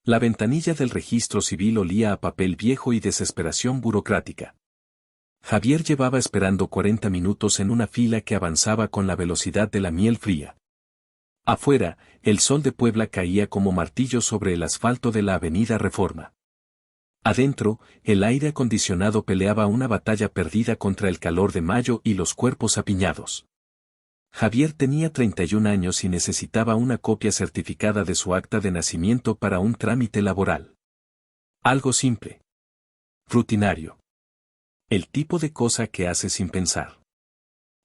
La ventanilla del registro civil olía a papel viejo y desesperación burocrática. Javier llevaba esperando 40 minutos en una fila que avanzaba con la velocidad de la miel fría. Afuera, el sol de Puebla caía como martillo sobre el asfalto de la avenida Reforma. Adentro, el aire acondicionado peleaba una batalla perdida contra el calor de mayo y los cuerpos apiñados. Javier tenía 31 años y necesitaba una copia certificada de su acta de nacimiento para un trámite laboral. Algo simple. Rutinario. El tipo de cosa que hace sin pensar.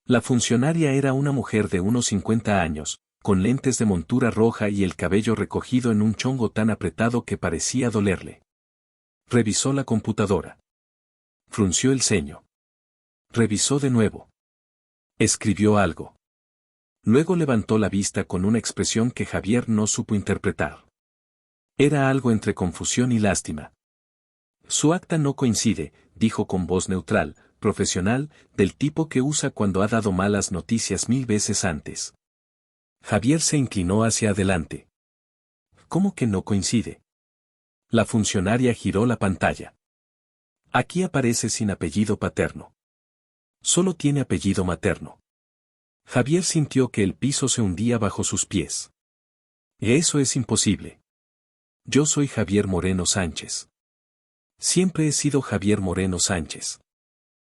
La funcionaria era una mujer de unos 50 años, con lentes de montura roja y el cabello recogido en un chongo tan apretado que parecía dolerle. Revisó la computadora. Frunció el ceño. Revisó de nuevo. Escribió algo. Luego levantó la vista con una expresión que Javier no supo interpretar. Era algo entre confusión y lástima. Su acta no coincide, dijo con voz neutral, profesional, del tipo que usa cuando ha dado malas noticias 1000 veces antes. Javier se inclinó hacia adelante. ¿Cómo que no coincide? La funcionaria giró la pantalla. Aquí aparece sin apellido paterno. Solo tiene apellido materno. Javier sintió que el piso se hundía bajo sus pies. Eso es imposible. Yo soy Javier Moreno Sánchez. Siempre he sido Javier Moreno Sánchez.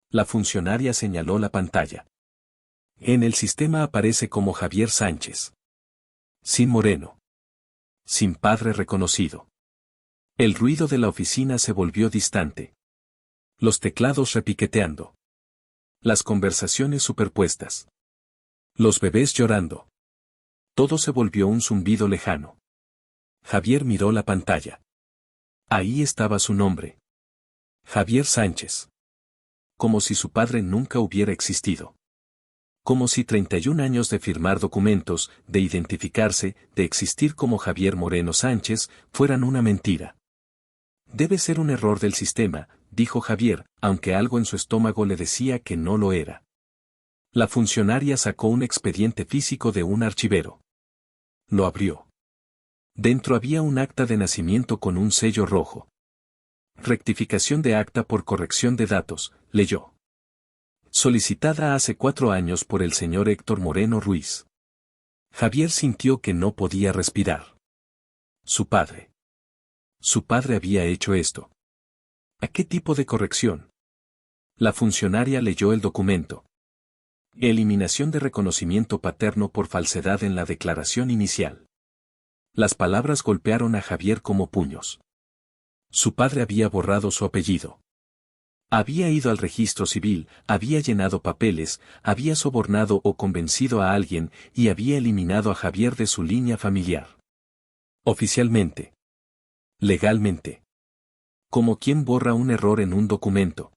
La funcionaria señaló la pantalla. En el sistema aparece como Javier Sánchez. Sin Moreno. Sin padre reconocido. El ruido de la oficina se volvió distante. Los teclados repiqueteando. Las conversaciones superpuestas. Los bebés llorando. Todo se volvió un zumbido lejano. Javier miró la pantalla. Ahí estaba su nombre. Javier Sánchez. Como si su padre nunca hubiera existido. Como si 31 años de firmar documentos, de identificarse, de existir como Javier Moreno Sánchez, fueran una mentira. Debe ser un error del sistema, dijo Javier, aunque algo en su estómago le decía que no lo era. La funcionaria sacó un expediente físico de un archivero. Lo abrió. Dentro había un acta de nacimiento con un sello rojo. Rectificación de acta por corrección de datos, leyó. Solicitada hace 4 años por el señor Héctor Moreno Ruiz. Javier sintió que no podía respirar. Su padre. Su padre había hecho esto. ¿A qué tipo de corrección? La funcionaria leyó el documento. Eliminación de reconocimiento paterno por falsedad en la declaración inicial. Las palabras golpearon a Javier como puños. Su padre había borrado su apellido. Había ido al registro civil, había llenado papeles, había sobornado o convencido a alguien y había eliminado a Javier de su línea familiar. Oficialmente. Legalmente. Como quien borra un error en un documento.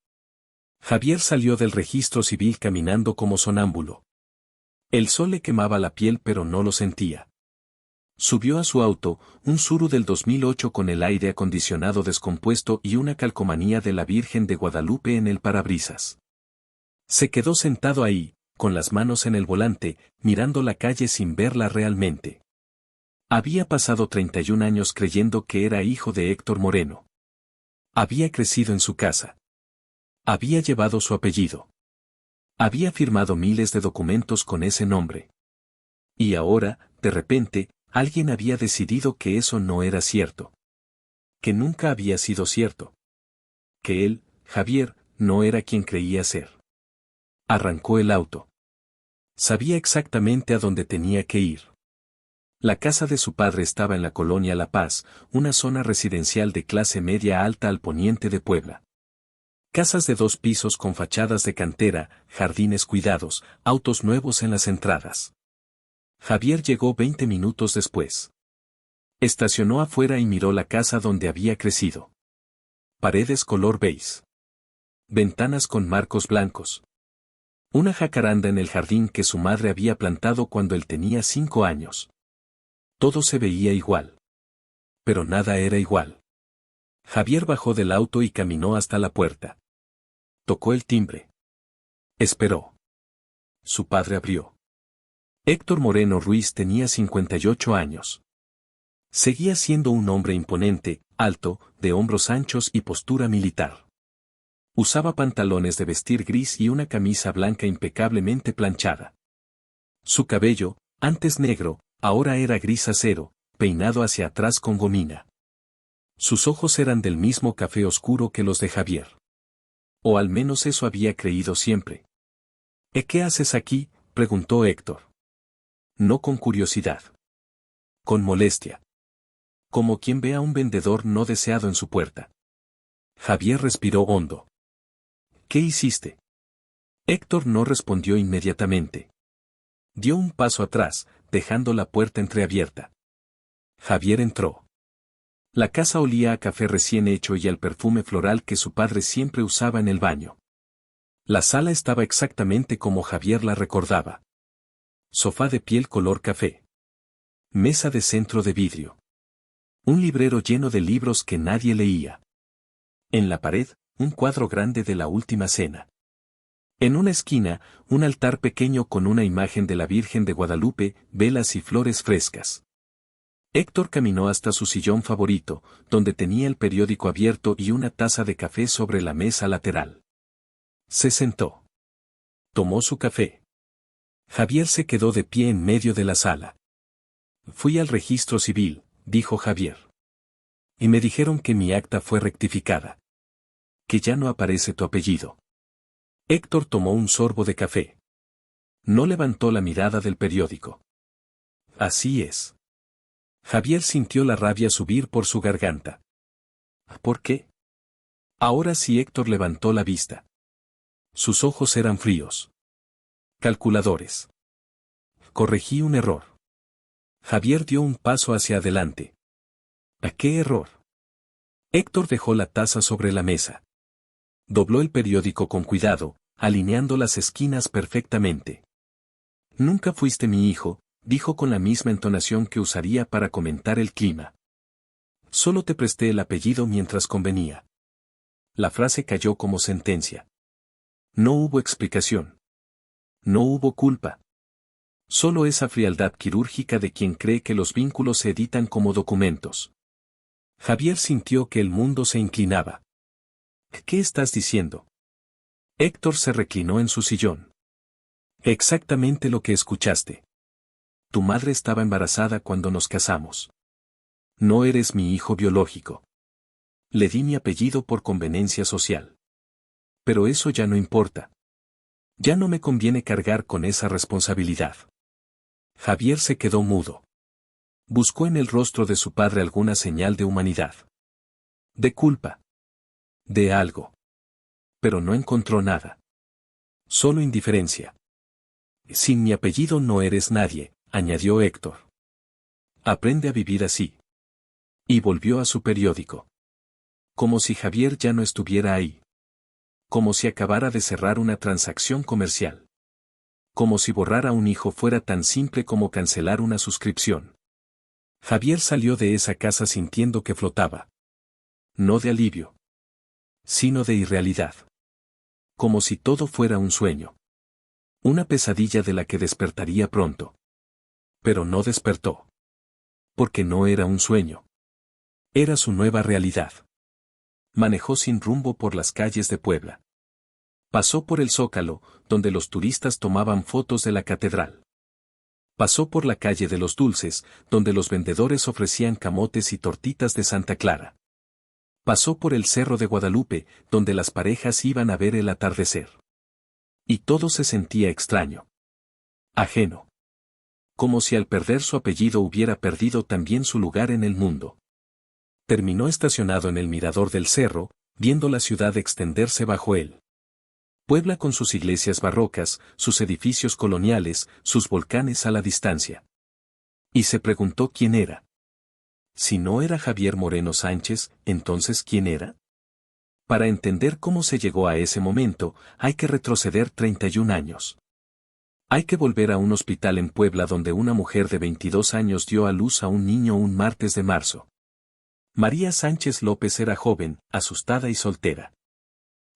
Javier salió del registro civil caminando como sonámbulo. El sol le quemaba la piel pero no lo sentía. Subió a su auto, un Suru del 2008 con el aire acondicionado descompuesto y una calcomanía de la Virgen de Guadalupe en el parabrisas. Se quedó sentado ahí, con las manos en el volante, mirando la calle sin verla realmente. Había pasado 31 años creyendo que era hijo de Héctor Moreno. Había crecido en su casa. Había llevado su apellido. Había firmado miles de documentos con ese nombre. Y ahora, de repente, alguien había decidido que eso no era cierto. Que nunca había sido cierto. Que él, Javier, no era quien creía ser. Arrancó el auto. Sabía exactamente a dónde tenía que ir. La casa de su padre estaba en la colonia La Paz, una zona residencial de clase media alta al poniente de Puebla. Casas de 2 pisos con fachadas de cantera, jardines cuidados, autos nuevos en las entradas. Javier llegó 20 minutos después. Estacionó afuera y miró la casa donde había crecido. Paredes color beige. Ventanas con marcos blancos. Una jacaranda en el jardín que su madre había plantado cuando él tenía 5 años. Todo se veía igual. Pero nada era igual. Javier bajó del auto y caminó hasta la puerta. Tocó el timbre. Esperó. Su padre abrió. Héctor Moreno Ruiz tenía 58 años. Seguía siendo un hombre imponente, alto, de hombros anchos y postura militar. Usaba pantalones de vestir gris y una camisa blanca impecablemente planchada. Su cabello, antes negro, ahora era gris acero, peinado hacia atrás con gomina. Sus ojos eran del mismo café oscuro que los de Javier. O al menos eso había creído siempre. ¿Qué haces aquí?, preguntó Héctor. No con curiosidad. Con molestia. Como quien ve a un vendedor no deseado en su puerta. Javier respiró hondo. ¿Qué hiciste? Héctor no respondió inmediatamente. Dio un paso atrás, dejando la puerta entreabierta. Javier entró. La casa olía a café recién hecho y al perfume floral que su padre siempre usaba en el baño. La sala estaba exactamente como Javier la recordaba. Sofá de piel color café. Mesa de centro de vidrio. Un librero lleno de libros que nadie leía. En la pared, un cuadro grande de la Última Cena. En una esquina, un altar pequeño con una imagen de la Virgen de Guadalupe, velas y flores frescas. Héctor caminó hasta su sillón favorito, donde tenía el periódico abierto y una taza de café sobre la mesa lateral. Se sentó. Tomó su café. Javier se quedó de pie en medio de la sala. Fui al registro civil, dijo Javier. Y me dijeron que mi acta fue rectificada. Que ya no aparece tu apellido. Héctor tomó un sorbo de café. No levantó la mirada del periódico. Así es. Javier sintió la rabia subir por su garganta. ¿Por qué? Ahora sí Héctor levantó la vista. Sus ojos eran fríos. Calculadores. Corregí un error. Javier dio un paso hacia adelante. ¿A qué error? Héctor dejó la taza sobre la mesa. Dobló el periódico con cuidado, alineando las esquinas perfectamente. Nunca fuiste mi hijo, dijo con la misma entonación que usaría para comentar el clima. Solo te presté el apellido mientras convenía. La frase cayó como sentencia. No hubo explicación. No hubo culpa. Solo esa frialdad quirúrgica de quien cree que los vínculos se editan como documentos. Javier sintió que el mundo se inclinaba. ¿Qué estás diciendo? Héctor se reclinó en su sillón. Exactamente lo que escuchaste. Tu madre estaba embarazada cuando nos casamos. No eres mi hijo biológico. Le di mi apellido por conveniencia social. Pero eso ya no importa. Ya no me conviene cargar con esa responsabilidad. Javier se quedó mudo. Buscó en el rostro de su padre alguna señal de humanidad. De culpa. De algo. Pero no encontró nada. Solo indiferencia. Sin mi apellido no eres nadie, añadió Héctor. Aprende a vivir así. Y volvió a su periódico. Como si Javier ya no estuviera ahí. Como si acabara de cerrar una transacción comercial. Como si borrar a un hijo fuera tan simple como cancelar una suscripción. Javier salió de esa casa sintiendo que flotaba. No de alivio. Sino de irrealidad. Como si todo fuera un sueño. Una pesadilla de la que despertaría pronto. Pero no despertó. Porque no era un sueño. Era su nueva realidad. Manejó sin rumbo por las calles de Puebla. Pasó por el Zócalo, donde los turistas tomaban fotos de la catedral. Pasó por la calle de los Dulces, donde los vendedores ofrecían camotes y tortitas de Santa Clara. Pasó por el Cerro de Guadalupe, donde las parejas iban a ver el atardecer. Y todo se sentía extraño. Ajeno. Como si al perder su apellido hubiera perdido también su lugar en el mundo. Terminó estacionado en el mirador del cerro, viendo la ciudad extenderse bajo él. Puebla con sus iglesias barrocas, sus edificios coloniales, sus volcanes a la distancia. Y se preguntó quién era. Si no era Javier Moreno Sánchez, entonces ¿quién era? Para entender cómo se llegó a ese momento, hay que retroceder 31 años. Hay que volver a un hospital en Puebla donde una mujer de 22 años dio a luz a un niño un martes de marzo. María Sánchez López era joven, asustada y soltera.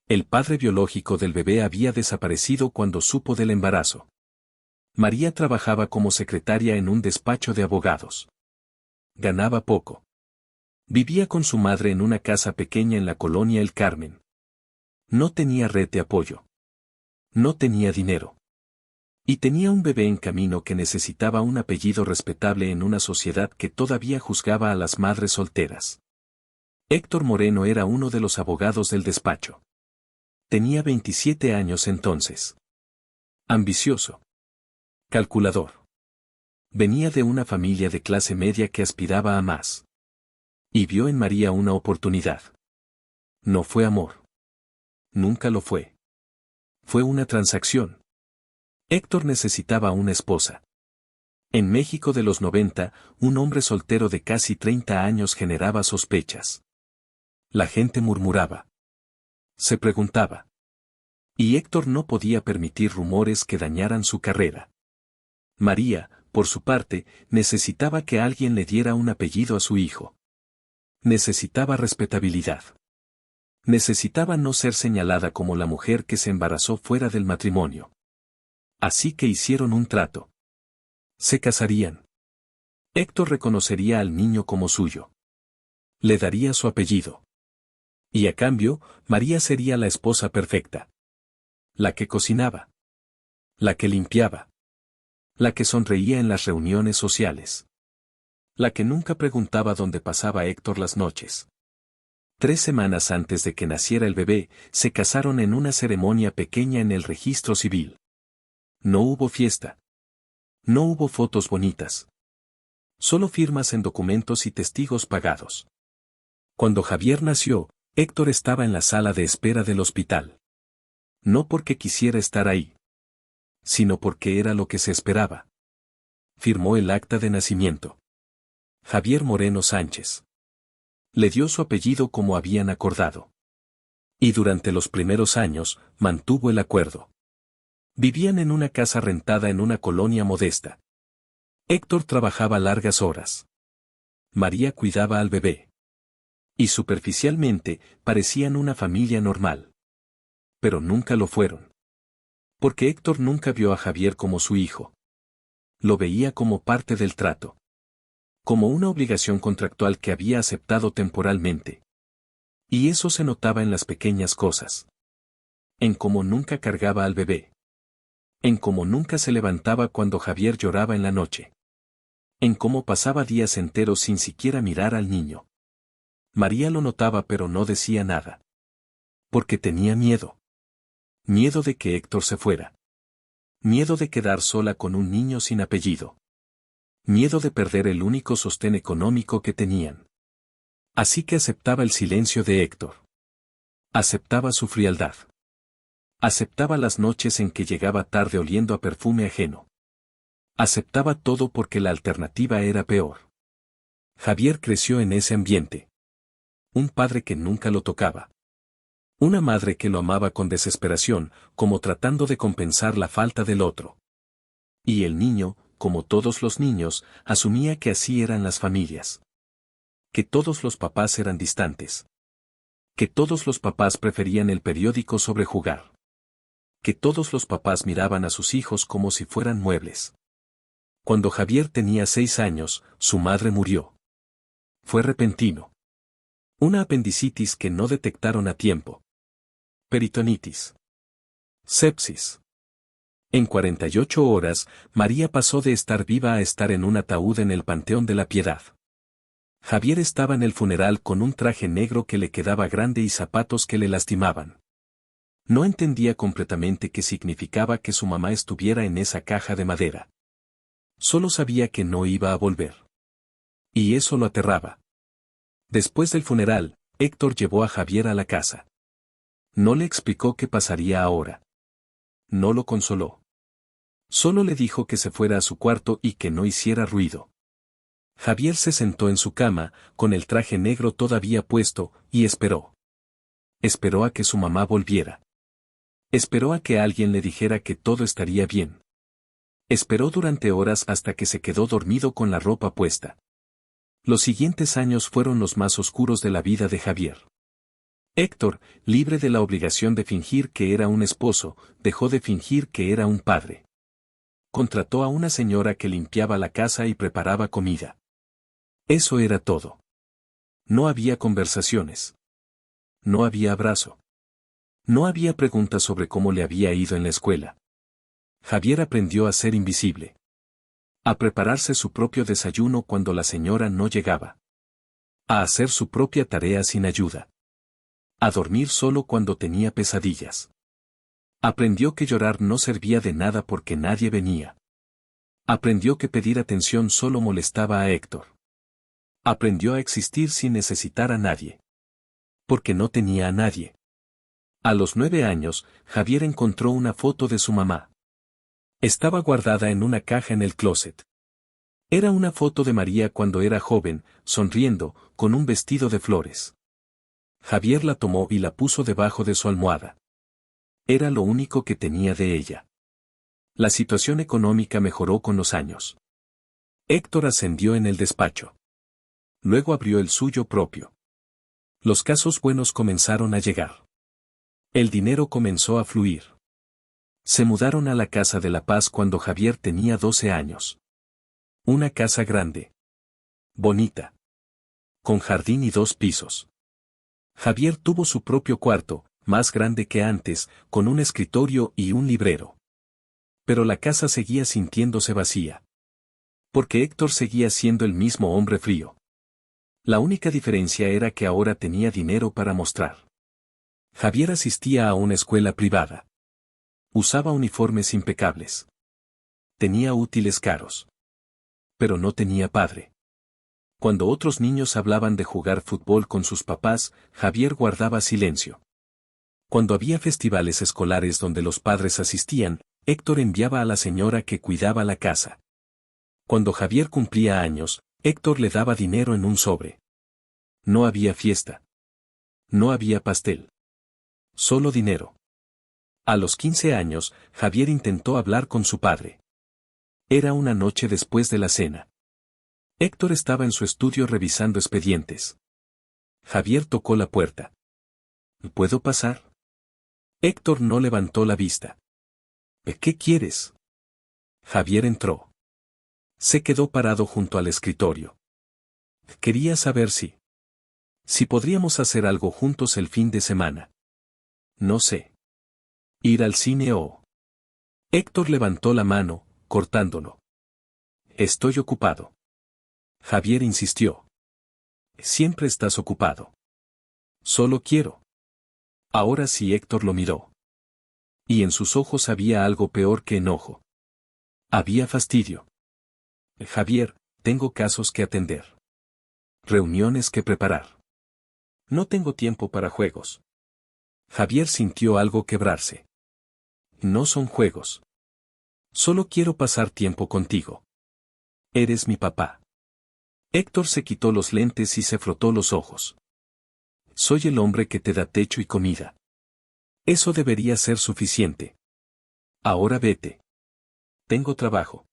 El padre biológico del bebé había desaparecido cuando supo del embarazo. María trabajaba como secretaria en un despacho de abogados. Ganaba poco. Vivía con su madre en una casa pequeña en la colonia El Carmen. No tenía red de apoyo. No tenía dinero. Y tenía un bebé en camino que necesitaba un apellido respetable en una sociedad que todavía juzgaba a las madres solteras. Héctor Moreno era uno de los abogados del despacho. Tenía 27 años entonces. Ambicioso. Calculador. Venía de una familia de clase media que aspiraba a más. Y vio en María una oportunidad. No fue amor. Nunca lo fue. Fue una transacción. Héctor necesitaba una esposa. En México de los 90, un hombre soltero de casi 30 años generaba sospechas. La gente murmuraba. Se preguntaba. Y Héctor no podía permitir rumores que dañaran su carrera. María, por su parte, necesitaba que alguien le diera un apellido a su hijo. Necesitaba respetabilidad. Necesitaba no ser señalada como la mujer que se embarazó fuera del matrimonio. Así que hicieron un trato. Se casarían. Héctor reconocería al niño como suyo. Le daría su apellido. Y a cambio, María sería la esposa perfecta. La que cocinaba. La que limpiaba. La que sonreía en las reuniones sociales. La que nunca preguntaba dónde pasaba Héctor las noches. 3 semanas antes de que naciera el bebé, se casaron en una ceremonia pequeña en el registro civil. No hubo fiesta. No hubo fotos bonitas. Solo firmas en documentos y testigos pagados. Cuando Javier nació, Héctor estaba en la sala de espera del hospital. No porque quisiera estar ahí, sino porque era lo que se esperaba. Firmó el acta de nacimiento. Javier Moreno Sánchez. Le dio su apellido como habían acordado. Y durante los primeros años, mantuvo el acuerdo. Vivían en una casa rentada en una colonia modesta. Héctor trabajaba largas horas. María cuidaba al bebé. Y superficialmente, parecían una familia normal. Pero nunca lo fueron. Porque Héctor nunca vio a Javier como su hijo. Lo veía como parte del trato. Como una obligación contractual que había aceptado temporalmente. Y eso se notaba en las pequeñas cosas. En cómo nunca cargaba al bebé. En cómo nunca se levantaba cuando Javier lloraba en la noche. En cómo pasaba días enteros sin siquiera mirar al niño. María lo notaba pero no decía nada. Porque tenía miedo. Miedo de que Héctor se fuera. Miedo de quedar sola con un niño sin apellido. Miedo de perder el único sostén económico que tenían. Así que aceptaba el silencio de Héctor. Aceptaba su frialdad. Aceptaba las noches en que llegaba tarde oliendo a perfume ajeno. Aceptaba todo porque la alternativa era peor. Javier creció en ese ambiente. Un padre que nunca lo tocaba. Una madre que lo amaba con desesperación, como tratando de compensar la falta del otro. Y el niño, como todos los niños, asumía que así eran las familias. Que todos los papás eran distantes. Que todos los papás preferían el periódico sobre jugar. Que todos los papás miraban a sus hijos como si fueran muebles. Cuando Javier tenía 6 años, su madre murió. Fue repentino. Una apendicitis que no detectaron a tiempo. Peritonitis. Sepsis. En 48 horas, María pasó de estar viva a estar en un ataúd en el Panteón de la Piedad. Javier estaba en el funeral con un traje negro que le quedaba grande y zapatos que le lastimaban. No entendía completamente qué significaba que su mamá estuviera en esa caja de madera. Solo sabía que no iba a volver. Y eso lo aterraba. Después del funeral, Héctor llevó a Javier a la casa. No le explicó qué pasaría ahora. No lo consoló. Solo le dijo que se fuera a su cuarto y que no hiciera ruido. Javier se sentó en su cama, con el traje negro todavía puesto, y esperó. Esperó a que su mamá volviera. Esperó a que alguien le dijera que todo estaría bien. Esperó durante horas hasta que se quedó dormido con la ropa puesta. Los siguientes años fueron los más oscuros de la vida de Javier. Héctor, libre de la obligación de fingir que era un esposo, dejó de fingir que era un padre. Contrató a una señora que limpiaba la casa y preparaba comida. Eso era todo. No había conversaciones. No había abrazo. No había preguntas sobre cómo le había ido en la escuela. Javier aprendió a ser invisible. A prepararse su propio desayuno cuando la señora no llegaba. A hacer su propia tarea sin ayuda. A dormir solo cuando tenía pesadillas. Aprendió que llorar no servía de nada porque nadie venía. Aprendió que pedir atención solo molestaba a Héctor. Aprendió a existir sin necesitar a nadie. Porque no tenía a nadie. A los 9 años, Javier encontró una foto de su mamá. Estaba guardada en una caja en el closet. Era una foto de María cuando era joven, sonriendo, con un vestido de flores. Javier la tomó y la puso debajo de su almohada. Era lo único que tenía de ella. La situación económica mejoró con los años. Héctor ascendió en el despacho. Luego abrió el suyo propio. Los casos buenos comenzaron a llegar. El dinero comenzó a fluir. Se mudaron a la Casa de la Paz cuando Javier tenía 12 años. Una casa grande. Bonita. Con jardín y 2 pisos. Javier tuvo su propio cuarto, más grande que antes, con un escritorio y un librero. Pero la casa seguía sintiéndose vacía. Porque Héctor seguía siendo el mismo hombre frío. La única diferencia era que ahora tenía dinero para mostrar. Javier asistía a una escuela privada. Usaba uniformes impecables. Tenía útiles caros. Pero no tenía padre. Cuando otros niños hablaban de jugar fútbol con sus papás, Javier guardaba silencio. Cuando había festivales escolares donde los padres asistían, Héctor enviaba a la señora que cuidaba la casa. Cuando Javier cumplía años, Héctor le daba dinero en un sobre. No había fiesta. No había pastel. Solo dinero. A los 15 años, Javier intentó hablar con su padre. Era una noche después de la cena. Héctor estaba en su estudio revisando expedientes. Javier tocó la puerta. ¿Puedo pasar? Héctor no levantó la vista. ¿Qué quieres? Javier entró. Se quedó parado junto al escritorio. Quería saber si podríamos hacer algo juntos el fin de semana. No sé. Ir al cine o... Héctor levantó la mano, cortándolo. Estoy ocupado. Javier insistió. Siempre estás ocupado. Solo quiero. Ahora sí Héctor lo miró. Y en sus ojos había algo peor que enojo. Había fastidio. Javier, tengo casos que atender. Reuniones que preparar. No tengo tiempo para juegos. Javier sintió algo quebrarse. No son juegos. Solo quiero pasar tiempo contigo. Eres mi papá. Héctor se quitó los lentes y se frotó los ojos. Soy el hombre que te da techo y comida. Eso debería ser suficiente. Ahora vete. Tengo trabajo.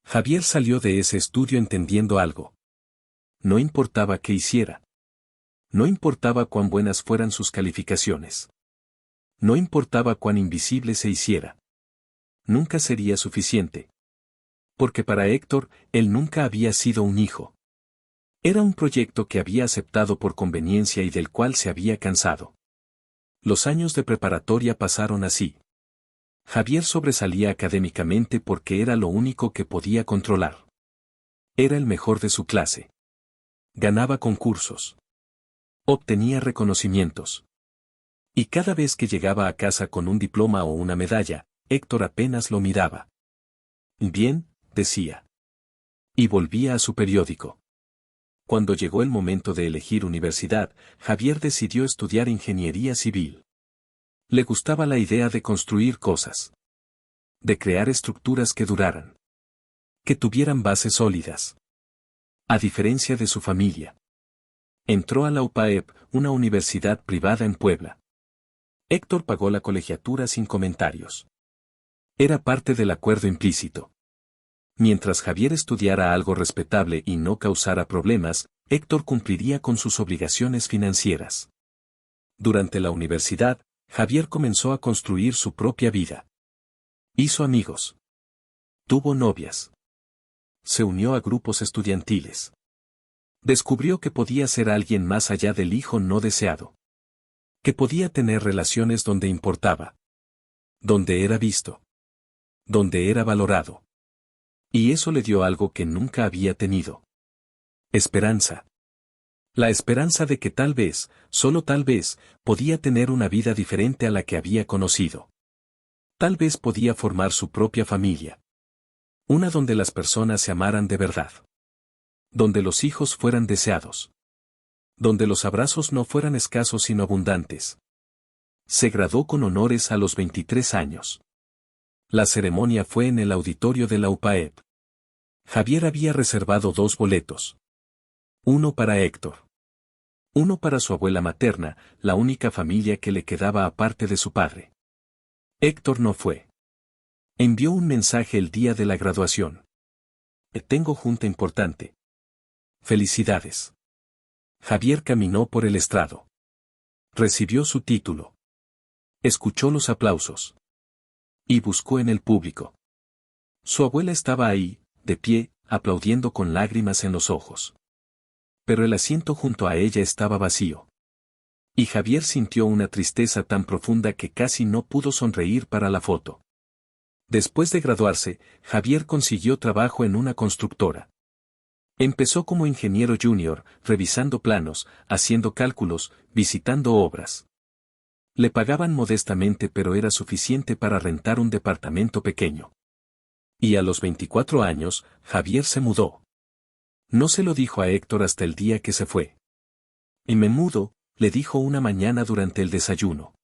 Javier salió de ese estudio entendiendo algo. No importaba qué hiciera. No importaba cuán buenas fueran sus calificaciones. No importaba cuán invisible se hiciera. Nunca sería suficiente. Porque para Héctor, él nunca había sido un hijo. Era un proyecto que había aceptado por conveniencia y del cual se había cansado. Los años de preparatoria pasaron así. Javier sobresalía académicamente porque era lo único que podía controlar. Era el mejor de su clase. Ganaba concursos. Obtenía reconocimientos. Y cada vez que llegaba a casa con un diploma o una medalla, Héctor apenas lo miraba. Bien, decía. Y volvía a su periódico. Cuando llegó el momento de elegir universidad, Javier decidió estudiar ingeniería civil. Le gustaba la idea de construir cosas. De crear estructuras que duraran. Que tuvieran bases sólidas. A diferencia de su familia. Entró a la UPAEP, una universidad privada en Puebla. Héctor pagó la colegiatura sin comentarios. Era parte del acuerdo implícito. Mientras Javier estudiara algo respetable y no causara problemas, Héctor cumpliría con sus obligaciones financieras. Durante la universidad, Javier comenzó a construir su propia vida. Hizo amigos. Tuvo novias. Se unió a grupos estudiantiles. Descubrió que podía ser alguien más allá del hijo no deseado. Que podía tener relaciones donde importaba. Donde era visto. Donde era valorado. Y eso le dio algo que nunca había tenido. Esperanza. La esperanza de que tal vez, solo tal vez, podía tener una vida diferente a la que había conocido. Tal vez podía formar su propia familia. Una donde las personas se amaran de verdad. Donde los hijos fueran deseados. Donde los abrazos no fueran escasos sino abundantes. Se graduó con honores a los 23 años. La ceremonia fue en el auditorio de la UPAEP. Javier había reservado 2 boletos. Uno para Héctor. Uno para su abuela materna, la única familia que le quedaba aparte de su padre. Héctor no fue. Envió un mensaje el día de la graduación. Tengo junta importante. Felicidades. Javier caminó por el estrado. Recibió su título. Escuchó los aplausos. Y buscó en el público. Su abuela estaba ahí, de pie, aplaudiendo con lágrimas en los ojos. Pero el asiento junto a ella estaba vacío. Y Javier sintió una tristeza tan profunda que casi no pudo sonreír para la foto. Después de graduarse, Javier consiguió trabajo en una constructora. Empezó como ingeniero junior, revisando planos, haciendo cálculos, visitando obras. Le pagaban modestamente pero era suficiente para rentar un departamento pequeño. Y a los 24 años, Javier se mudó. No se lo dijo a Héctor hasta el día que se fue. Y me mudo, le dijo una mañana durante el desayuno.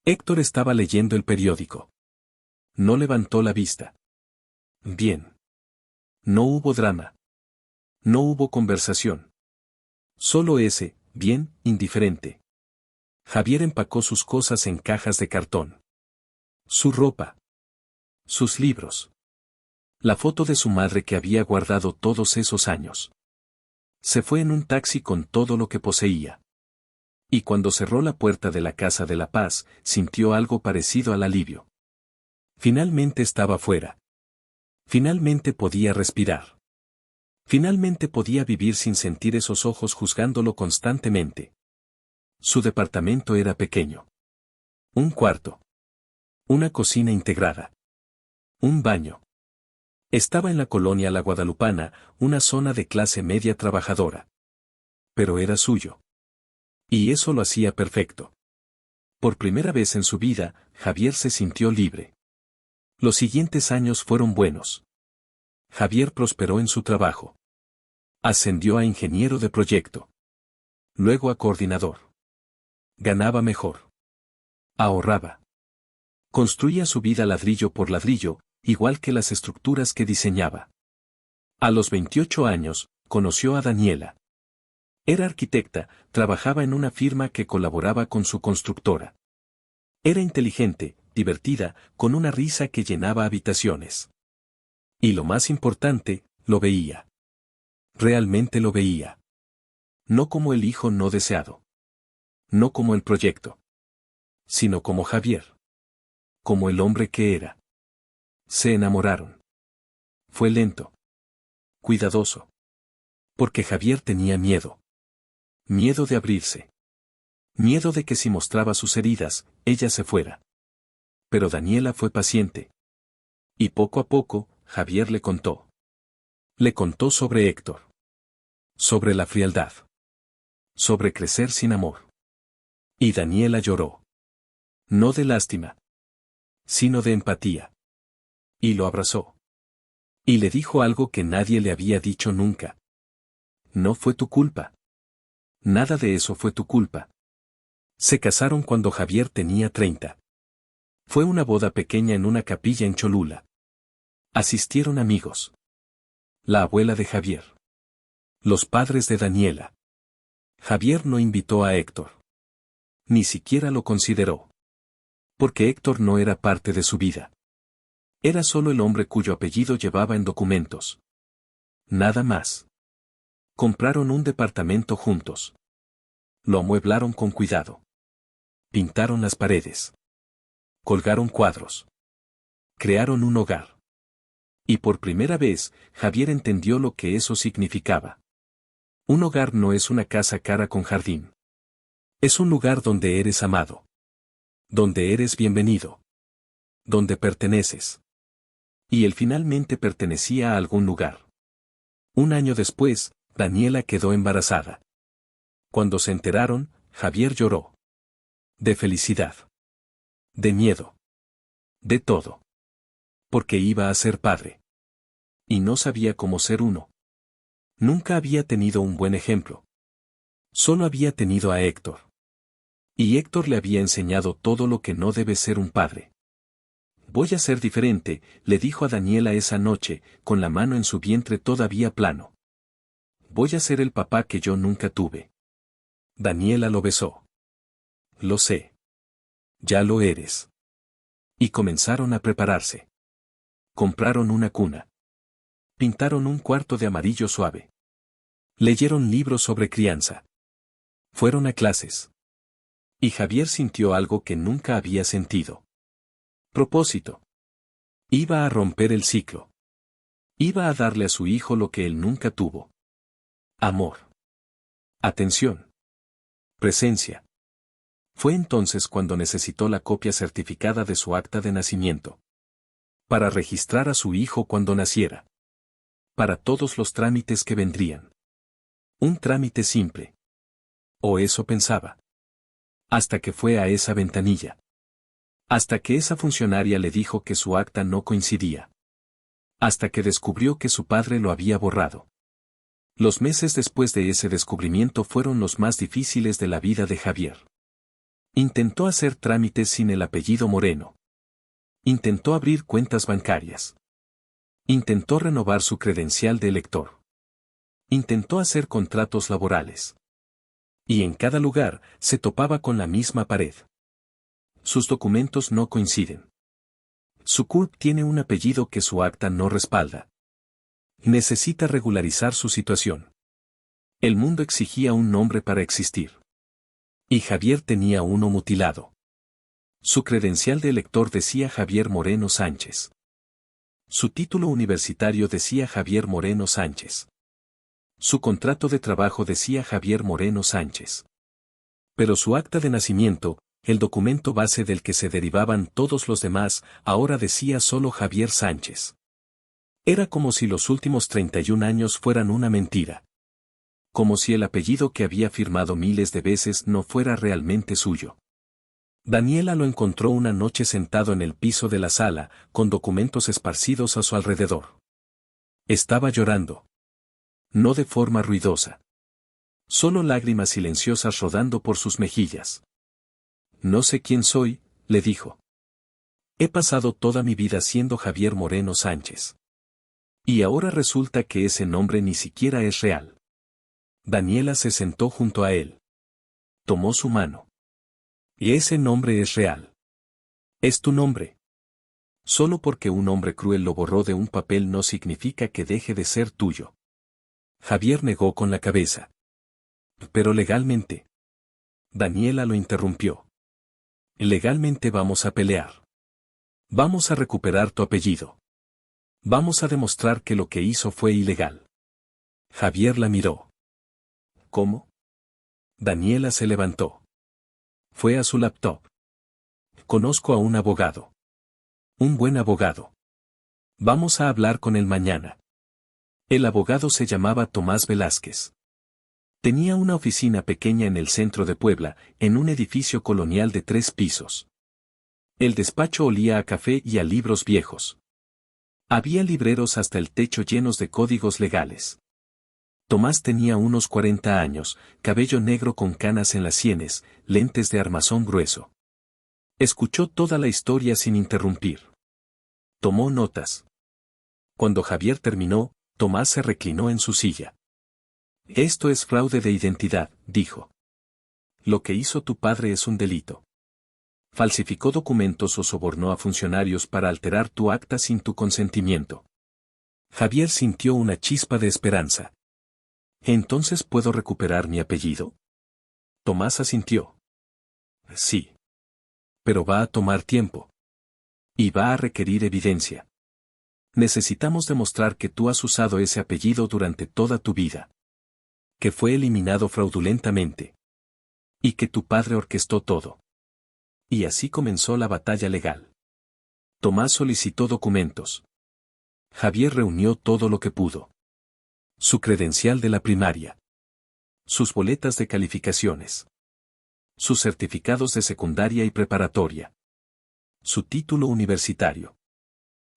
Héctor estaba leyendo el periódico. No levantó la vista. Bien. No hubo drama. No hubo conversación. Solo ese, bien, indiferente. Javier empacó sus cosas en cajas de cartón. Su ropa. Sus libros. La foto de su madre que había guardado todos esos años. Se fue en un taxi con todo lo que poseía. Y cuando cerró la puerta de la Casa de la Paz, sintió algo parecido al alivio. Finalmente estaba fuera. Finalmente podía respirar. Finalmente podía vivir sin sentir esos ojos juzgándolo constantemente. Su departamento era pequeño. Un cuarto. Una cocina integrada. Un baño. Estaba en la colonia La Guadalupana, una zona de clase media trabajadora. Pero era suyo. Y eso lo hacía perfecto. Por primera vez en su vida, Javier se sintió libre. Los siguientes años fueron buenos. Javier prosperó en su trabajo. Ascendió a ingeniero de proyecto. Luego a coordinador. Ganaba mejor. Ahorraba. Construía su vida ladrillo por ladrillo, igual que las estructuras que diseñaba. A los 28 años, conoció a Daniela. Era arquitecta, trabajaba en una firma que colaboraba con su constructora. Era inteligente, divertida, con una risa que llenaba habitaciones. Y lo más importante, lo veía. Realmente lo veía. No como el hijo no deseado. No como el proyecto. Sino como Javier. Como el hombre que era. Se enamoraron. Fue lento. Cuidadoso. Porque Javier tenía miedo. Miedo de abrirse. Miedo de que si mostraba sus heridas, ella se fuera. Pero Daniela fue paciente. Y poco a poco, Javier le contó. Le contó sobre Héctor. Sobre la frialdad. Sobre crecer sin amor. Y Daniela lloró. No de lástima. Sino de empatía. Y lo abrazó. Y le dijo algo que nadie le había dicho nunca. No fue tu culpa. Nada de eso fue tu culpa. Se casaron cuando Javier tenía 30. Fue una boda pequeña en una capilla en Cholula. Asistieron amigos. La abuela de Javier. Los padres de Daniela. Javier no invitó a Héctor. Ni siquiera lo consideró. Porque Héctor no era parte de su vida. Era solo el hombre cuyo apellido llevaba en documentos. Nada más. Compraron un departamento juntos. Lo amueblaron con cuidado. Pintaron las paredes. Colgaron cuadros. Crearon un hogar. Y por primera vez, Javier entendió lo que eso significaba. Un hogar no es una casa cara con jardín. Es un lugar donde eres amado. Donde eres bienvenido. Donde perteneces. Y él finalmente pertenecía a algún lugar. Un año después, Daniela quedó embarazada. Cuando se enteraron, Javier lloró. De felicidad. De miedo. De todo. Porque iba a ser padre. Y no sabía cómo ser uno. Nunca había tenido un buen ejemplo. Solo había tenido a Héctor. Y Héctor le había enseñado todo lo que no debe ser un padre. Voy a ser diferente, le dijo a Daniela esa noche, con la mano en su vientre todavía plano. Voy a ser el papá que yo nunca tuve. Daniela lo besó. Lo sé. Ya lo eres. Y comenzaron a prepararse. Compraron una cuna. Pintaron un cuarto de amarillo suave. Leyeron libros sobre crianza. Fueron a clases. Y Javier sintió algo que nunca había sentido. Propósito. Iba a romper el ciclo. Iba a darle a su hijo lo que él nunca tuvo. Amor. Atención. Presencia. Fue entonces cuando necesitó la copia certificada de su acta de nacimiento. Para registrar a su hijo cuando naciera. Para todos los trámites que vendrían. Un trámite simple. O eso pensaba. Hasta que fue a esa ventanilla. Hasta que esa funcionaria le dijo que su acta no coincidía. Hasta que descubrió que su padre lo había borrado. Los meses después de ese descubrimiento fueron los más difíciles de la vida de Javier. Intentó hacer trámites sin el apellido Moreno. Intentó abrir cuentas bancarias. Intentó renovar su credencial de elector. Intentó hacer contratos laborales. Y en cada lugar, se topaba con la misma pared. Sus documentos no coinciden. Su CURP tiene un apellido que su acta no respalda. Necesita regularizar su situación. El mundo exigía un nombre para existir. Y Javier tenía uno mutilado. Su credencial de elector decía Javier Moreno Sánchez. Su título universitario decía Javier Moreno Sánchez. Su contrato de trabajo decía Javier Moreno Sánchez. Pero su acta de nacimiento, el documento base del que se derivaban todos los demás, ahora decía solo Javier Sánchez. Era como si los últimos 31 años fueran una mentira. Como si el apellido que había firmado miles de veces no fuera realmente suyo. Daniela lo encontró una noche sentado en el piso de la sala, con documentos esparcidos a su alrededor. Estaba llorando. No de forma ruidosa. Solo lágrimas silenciosas rodando por sus mejillas. No sé quién soy, le dijo. He pasado toda mi vida siendo Javier Moreno Sánchez. Y ahora resulta que ese nombre ni siquiera es real. Daniela se sentó junto a él. Tomó su mano. Y ese nombre es real. Es tu nombre. Solo porque un hombre cruel lo borró de un papel no significa que deje de ser tuyo. Javier negó con la cabeza. Pero legalmente. Daniela lo interrumpió. Legalmente vamos a pelear. Vamos a recuperar tu apellido. Vamos a demostrar que lo que hizo fue ilegal. Javier la miró. ¿Cómo? Daniela se levantó. Fue a su laptop. Conozco a un abogado. Un buen abogado. Vamos a hablar con él mañana. El abogado se llamaba Tomás Velázquez. Tenía una oficina pequeña en el centro de Puebla, en un edificio colonial de 3 pisos. El despacho olía a café y a libros viejos. Había libreros hasta el techo llenos de códigos legales. Tomás tenía unos 40 años, cabello negro con canas en las sienes, lentes de armazón grueso. Escuchó toda la historia sin interrumpir. Tomó notas. Cuando Javier terminó, Tomás se reclinó en su silla. Esto es fraude de identidad, dijo. Lo que hizo tu padre es un delito. Falsificó documentos o sobornó a funcionarios para alterar tu acta sin tu consentimiento. Javier sintió una chispa de esperanza. ¿Entonces puedo recuperar mi apellido? Tomás asintió. Sí. Pero va a tomar tiempo. Y va a requerir evidencia. Necesitamos demostrar que tú has usado ese apellido durante toda tu vida. Que fue eliminado fraudulentamente. Y que tu padre orquestó todo. Y así comenzó la batalla legal. Tomás solicitó documentos. Javier reunió todo lo que pudo. Su credencial de la primaria. Sus boletas de calificaciones. Sus certificados de secundaria y preparatoria. Su título universitario.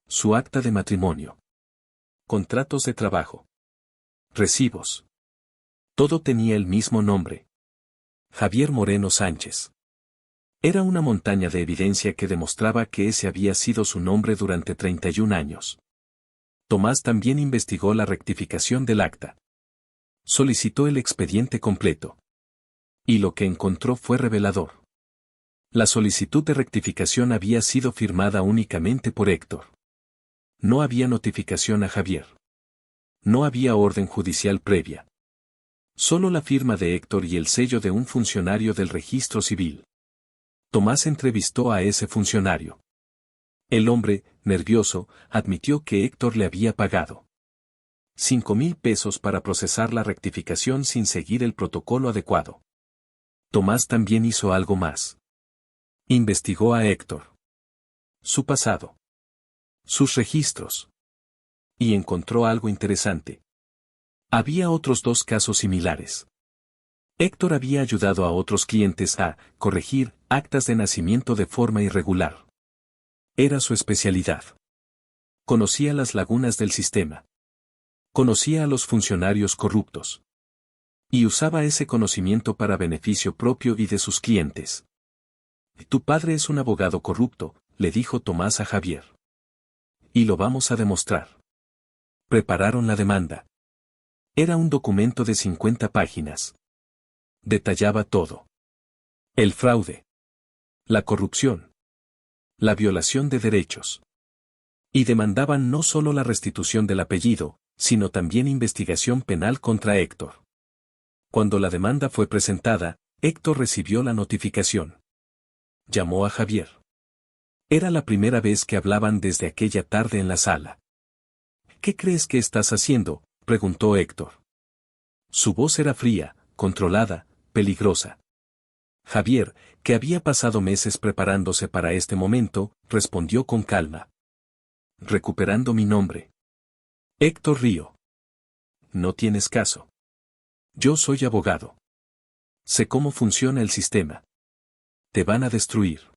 Su acta de matrimonio. Contratos de trabajo. Recibos. Todo tenía el mismo nombre. Javier Moreno Sánchez. Era una montaña de evidencia que demostraba que ese había sido su nombre durante 31 años. Tomás también investigó la rectificación del acta. Solicitó el expediente completo. Y lo que encontró fue revelador. La solicitud de rectificación había sido firmada únicamente por Héctor. No había notificación a Javier. No había orden judicial previa. Solo la firma de Héctor y el sello de un funcionario del registro civil. Tomás entrevistó a ese funcionario. El hombre, nervioso, admitió que Héctor le había pagado 5,000 pesos para procesar la rectificación sin seguir el protocolo adecuado. Tomás también hizo algo más. Investigó a Héctor. Su pasado. Sus registros. Y encontró algo interesante. Había otros 2 casos similares. Héctor había ayudado a otros clientes a corregir actas de nacimiento de forma irregular. Era su especialidad. Conocía las lagunas del sistema. Conocía a los funcionarios corruptos. Y usaba ese conocimiento para beneficio propio y de sus clientes. Tu padre es un abogado corrupto, le dijo Tomás a Javier. Y lo vamos a demostrar. Prepararon la demanda. Era un documento de 50 páginas. Detallaba todo. El fraude. La corrupción. La violación de derechos. Y demandaban no solo la restitución del apellido, sino también investigación penal contra Héctor. Cuando la demanda fue presentada, Héctor recibió la notificación. Llamó a Javier. Era la primera vez que hablaban desde aquella tarde en la sala. ¿Qué crees que estás haciendo?, preguntó Héctor. Su voz era fría, controlada, peligrosa. Javier, que había pasado meses preparándose para este momento, respondió con calma. Recuperando mi nombre. Héctor rió. No tienes caso. Yo soy abogado. Sé cómo funciona el sistema. Te van a destruir.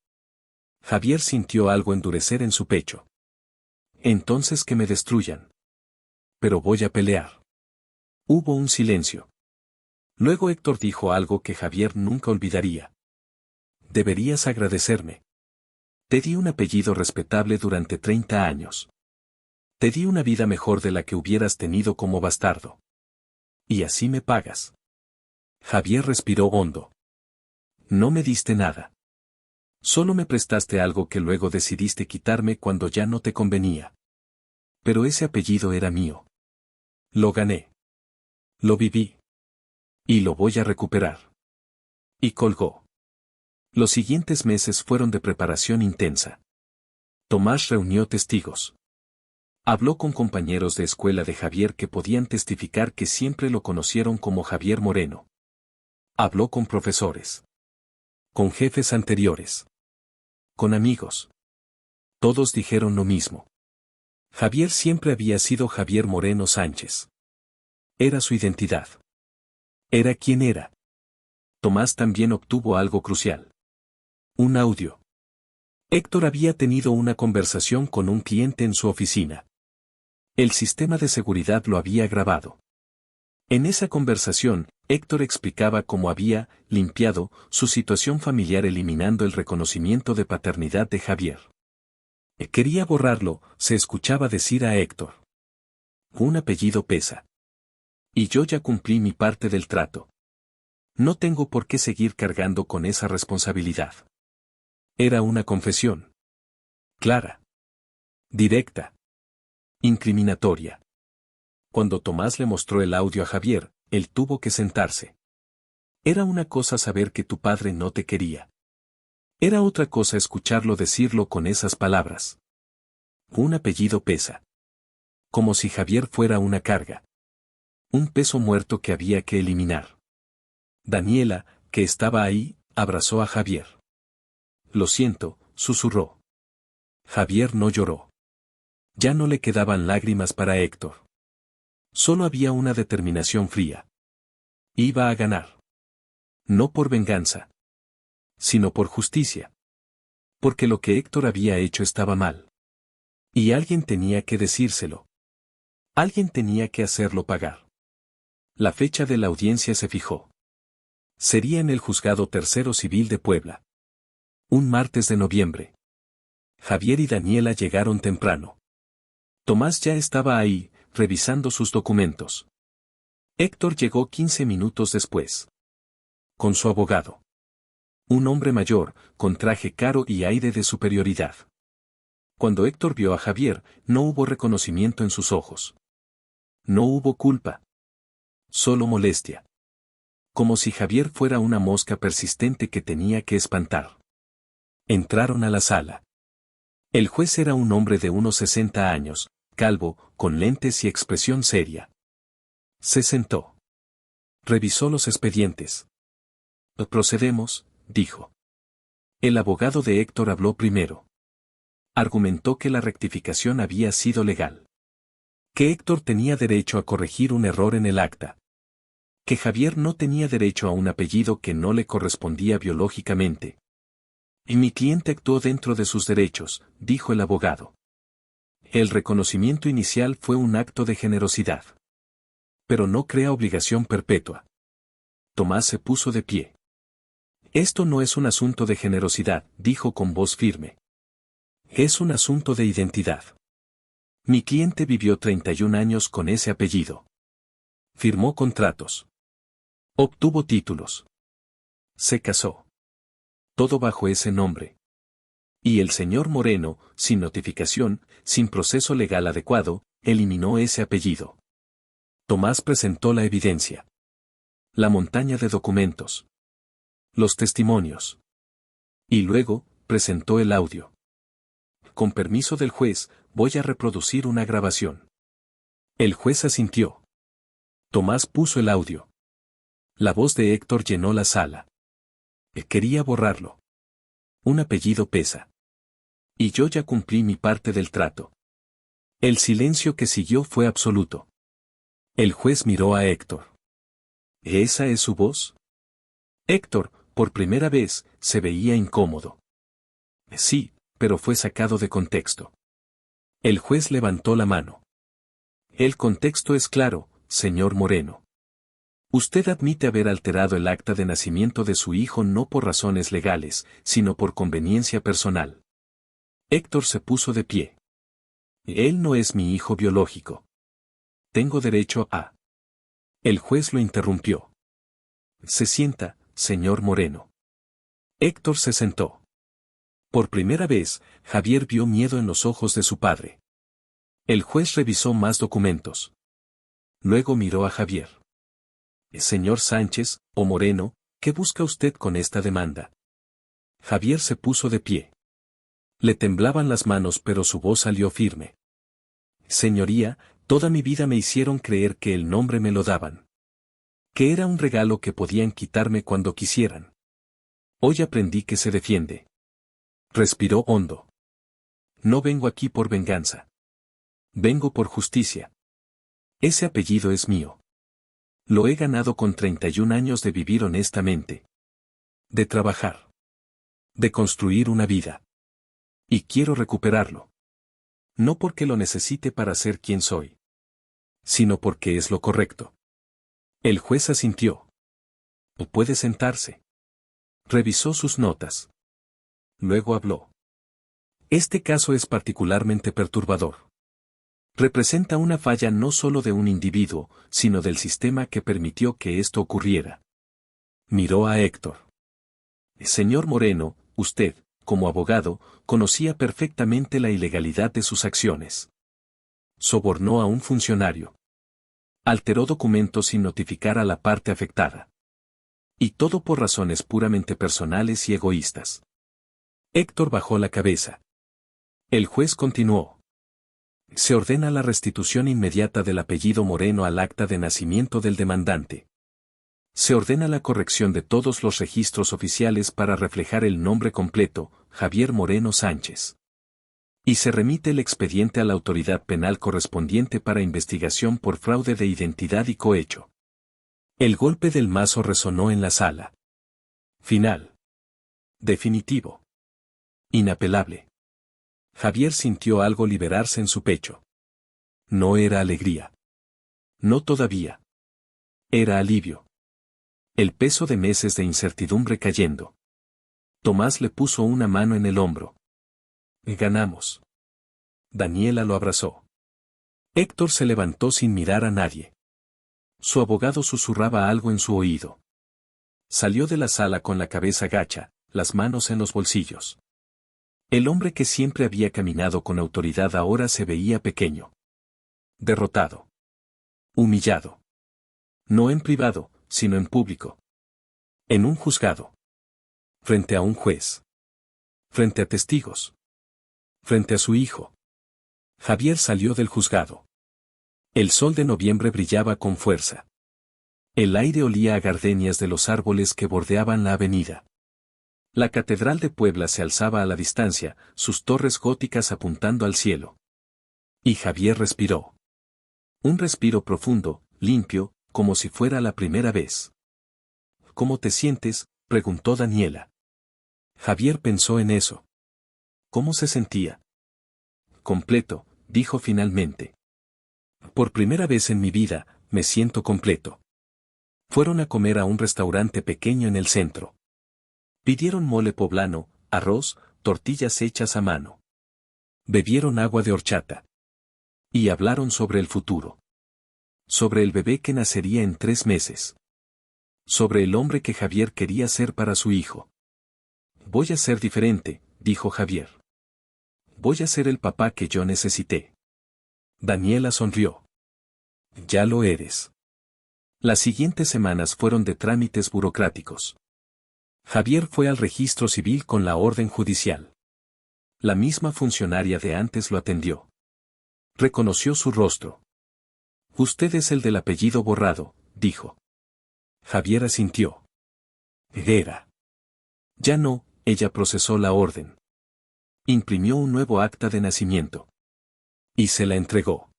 Javier sintió algo endurecer en su pecho. Entonces que me destruyan. Pero voy a pelear. Hubo un silencio. Luego Héctor dijo algo que Javier nunca olvidaría. Deberías agradecerme. Te di un apellido respetable durante 30 años. Te di una vida mejor de la que hubieras tenido como bastardo. Y así me pagas. Javier respiró hondo. No me diste nada. Solo me prestaste algo que luego decidiste quitarme cuando ya no te convenía. Pero ese apellido era mío. Lo gané. Lo viví. Y lo voy a recuperar. Y colgó. Los siguientes meses fueron de preparación intensa. Tomás reunió testigos. Habló con compañeros de escuela de Javier que podían testificar que siempre lo conocieron como Javier Moreno. Habló con profesores. Con jefes anteriores. Con amigos. Todos dijeron lo mismo. Javier siempre había sido Javier Moreno Sánchez. Era su identidad. Era quien era. Tomás también obtuvo algo crucial. Un audio. Héctor había tenido una conversación con un cliente en su oficina. El sistema de seguridad lo había grabado. En esa conversación, Héctor explicaba cómo había limpiado su situación familiar eliminando el reconocimiento de paternidad de Javier. Quería borrarlo, se escuchaba decir a Héctor. Un apellido pesa. Y yo ya cumplí mi parte del trato. No tengo por qué seguir cargando con esa responsabilidad. Era una confesión. Clara. Directa. Incriminatoria. Cuando Tomás le mostró el audio a Javier, él tuvo que sentarse. Era una cosa saber que tu padre no te quería. Era otra cosa escucharlo decirlo con esas palabras. Un apellido pesa. Como si Javier fuera una carga. Un peso muerto que había que eliminar. Daniela, que estaba ahí, abrazó a Javier. Lo siento, susurró. Javier no lloró. Ya no le quedaban lágrimas para Héctor. Solo había una determinación fría. Iba a ganar. No por venganza, sino por justicia. Porque lo que Héctor había hecho estaba mal. Y alguien tenía que decírselo. Alguien tenía que hacerlo pagar. La fecha de la audiencia se fijó. Sería en el Juzgado Tercero Civil de Puebla. Un martes de noviembre. Javier y Daniela llegaron temprano. Tomás ya estaba ahí, revisando sus documentos. Héctor llegó 15 minutos después. Con su abogado. Un hombre mayor, con traje caro y aire de superioridad. Cuando Héctor vio a Javier, no hubo reconocimiento en sus ojos. No hubo culpa. Solo molestia. Como si Javier fuera una mosca persistente que tenía que espantar. Entraron a la sala. El juez era un hombre de unos 60 años, calvo, con lentes y expresión seria. Se sentó. Revisó los expedientes. Procedemos, dijo. El abogado de Héctor habló primero. Argumentó que la rectificación había sido legal. Que Héctor tenía derecho a corregir un error en el acta. Que Javier no tenía derecho a un apellido que no le correspondía biológicamente. Y mi cliente actuó dentro de sus derechos, dijo el abogado. El reconocimiento inicial fue un acto de generosidad. Pero no crea obligación perpetua. Tomás se puso de pie. Esto no es un asunto de generosidad, dijo con voz firme. Es un asunto de identidad. Mi cliente vivió 31 años con ese apellido. Firmó contratos. Obtuvo títulos. Se casó. Todo bajo ese nombre. Y el señor Moreno, sin notificación, sin proceso legal adecuado, eliminó ese apellido. Tomás presentó la evidencia. La montaña de documentos. Los testimonios. Y luego, presentó el audio. Con permiso del juez, voy a reproducir una grabación. El juez asintió. Tomás puso el audio. La voz de Héctor llenó la sala. Quería borrarlo. Un apellido pesa. Y yo ya cumplí mi parte del trato. El silencio que siguió fue absoluto. El juez miró a Héctor. ¿Esa es su voz? Héctor, por primera vez, se veía incómodo. Sí, pero fue sacado de contexto. El juez levantó la mano. El contexto es claro, señor Moreno. Usted admite haber alterado el acta de nacimiento de su hijo no por razones legales, sino por conveniencia personal. Héctor se puso de pie. Él no es mi hijo biológico. Tengo derecho a... El juez lo interrumpió. Se sienta, señor Moreno. Héctor se sentó. Por primera vez, Javier vio miedo en los ojos de su padre. El juez revisó más documentos. Luego miró a Javier. Señor Sánchez, o Moreno, ¿qué busca usted con esta demanda? Javier se puso de pie. Le temblaban las manos pero su voz salió firme. Señoría, toda mi vida me hicieron creer que el nombre me lo daban. Que era un regalo que podían quitarme cuando quisieran. Hoy aprendí que se defiende. Respiró hondo. No vengo aquí por venganza. Vengo por justicia. Ese apellido es mío. Lo he ganado con 31 años de vivir honestamente. De trabajar. De construir una vida. Y quiero recuperarlo. No porque lo necesite para ser quien soy. Sino porque es lo correcto. El juez asintió. Puede sentarse. Revisó sus notas. Luego habló. Este caso es particularmente perturbador. Representa una falla no solo de un individuo, sino del sistema que permitió que esto ocurriera. Miró a Héctor. Señor Moreno, usted, como abogado, conocía perfectamente la ilegalidad de sus acciones. Sobornó a un funcionario. Alteró documentos sin notificar a la parte afectada. Y todo por razones puramente personales y egoístas. Héctor bajó la cabeza. El juez continuó. Se ordena la restitución inmediata del apellido Moreno al acta de nacimiento del demandante. Se ordena la corrección de todos los registros oficiales para reflejar el nombre completo, Javier Moreno Sánchez. Y se remite el expediente a la autoridad penal correspondiente para investigación por fraude de identidad y cohecho. El golpe del mazo resonó en la sala. Final. Definitivo. Inapelable. Javier sintió algo liberarse en su pecho. No era alegría. No todavía. Era alivio. El peso de meses de incertidumbre cayendo. Tomás le puso una mano en el hombro. Ganamos. Daniela lo abrazó. Héctor se levantó sin mirar a nadie. Su abogado susurraba algo en su oído. Salió de la sala con la cabeza gacha, las manos en los bolsillos. El hombre que siempre había caminado con autoridad ahora se veía pequeño. Derrotado. Humillado. No en privado, sino en público. En un juzgado. Frente a un juez. Frente a testigos. Frente a su hijo. Javier salió del juzgado. El sol de noviembre brillaba con fuerza. El aire olía a gardenias de los árboles que bordeaban la avenida. La Catedral de Puebla se alzaba a la distancia, sus torres góticas apuntando al cielo. Y Javier respiró. Un respiro profundo, limpio, como si fuera la primera vez. ¿Cómo te sientes?, preguntó Daniela. Javier pensó en eso. ¿Cómo se sentía? Completo, dijo finalmente. Por primera vez en mi vida, me siento completo. Fueron a comer a un restaurante pequeño en el centro. Pidieron mole poblano, arroz, tortillas hechas a mano. Bebieron agua de horchata. Y hablaron sobre el futuro. Sobre el bebé que nacería en 3 meses. Sobre el hombre que Javier quería ser para su hijo. Voy a ser diferente, dijo Javier. Voy a ser el papá que yo necesité. Daniela sonrió. Ya lo eres. Las siguientes semanas fueron de trámites burocráticos. Javier fue al registro civil con la orden judicial. La misma funcionaria de antes lo atendió. Reconoció su rostro. Usted es el del apellido borrado, dijo. Javier asintió. Era. Ya no, ella procesó la orden. Imprimió un nuevo acta de nacimiento. Y se la entregó.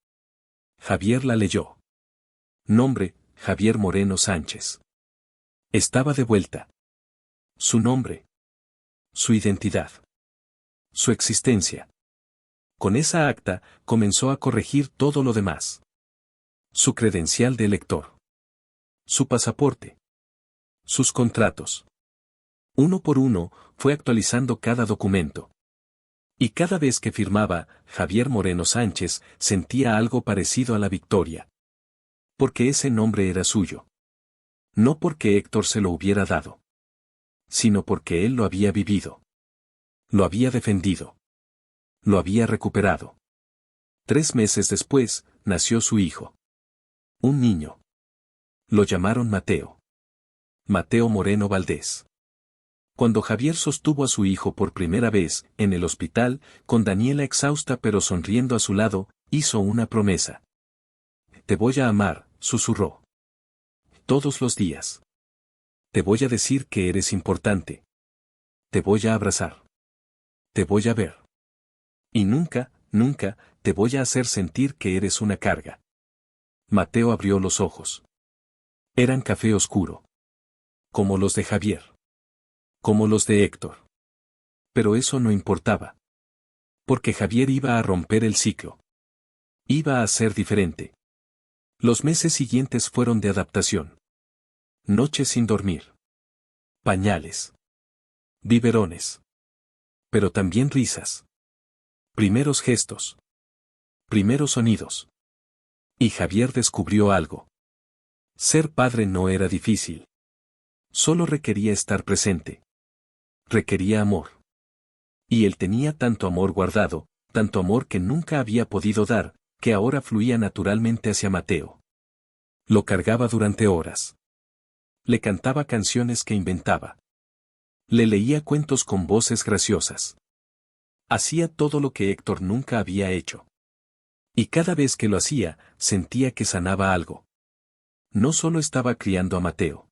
Javier la leyó. Nombre, Javier Moreno Sánchez. Estaba de vuelta. Su nombre. Su identidad. Su existencia. Con esa acta, comenzó a corregir todo lo demás. Su credencial de elector. Su pasaporte. Sus contratos. Uno por uno, fue actualizando cada documento. Y cada vez que firmaba, Javier Moreno Sánchez sentía algo parecido a la victoria. Porque ese nombre era suyo. No porque Héctor se lo hubiera dado. Sino porque él lo había vivido. Lo había defendido. Lo había recuperado. 3 meses después, nació su hijo. Un niño. Lo llamaron Mateo. Mateo Moreno Valdés. Cuando Javier sostuvo a su hijo por primera vez, en el hospital, con Daniela exhausta pero sonriendo a su lado, hizo una promesa. Te voy a amar, susurró. Todos los días. Te voy a decir que eres importante. Te voy a abrazar. Te voy a ver. Y nunca, nunca, te voy a hacer sentir que eres una carga. Mateo abrió los ojos. Eran café oscuro. Como los de Javier. Como los de Héctor. Pero eso no importaba. Porque Javier iba a romper el ciclo. Iba a ser diferente. Los meses siguientes fueron de adaptación. Noches sin dormir. Pañales. Biberones. Pero también risas. Primeros gestos. Primeros sonidos. Y Javier descubrió algo. Ser padre no era difícil. Solo requería estar presente. Requería amor. Y él tenía tanto amor guardado, tanto amor que nunca había podido dar, que ahora fluía naturalmente hacia Mateo. Lo cargaba durante horas. Le cantaba canciones que inventaba. Le leía cuentos con voces graciosas. Hacía todo lo que Héctor nunca había hecho. Y cada vez que lo hacía, sentía que sanaba algo. No solo estaba criando a Mateo.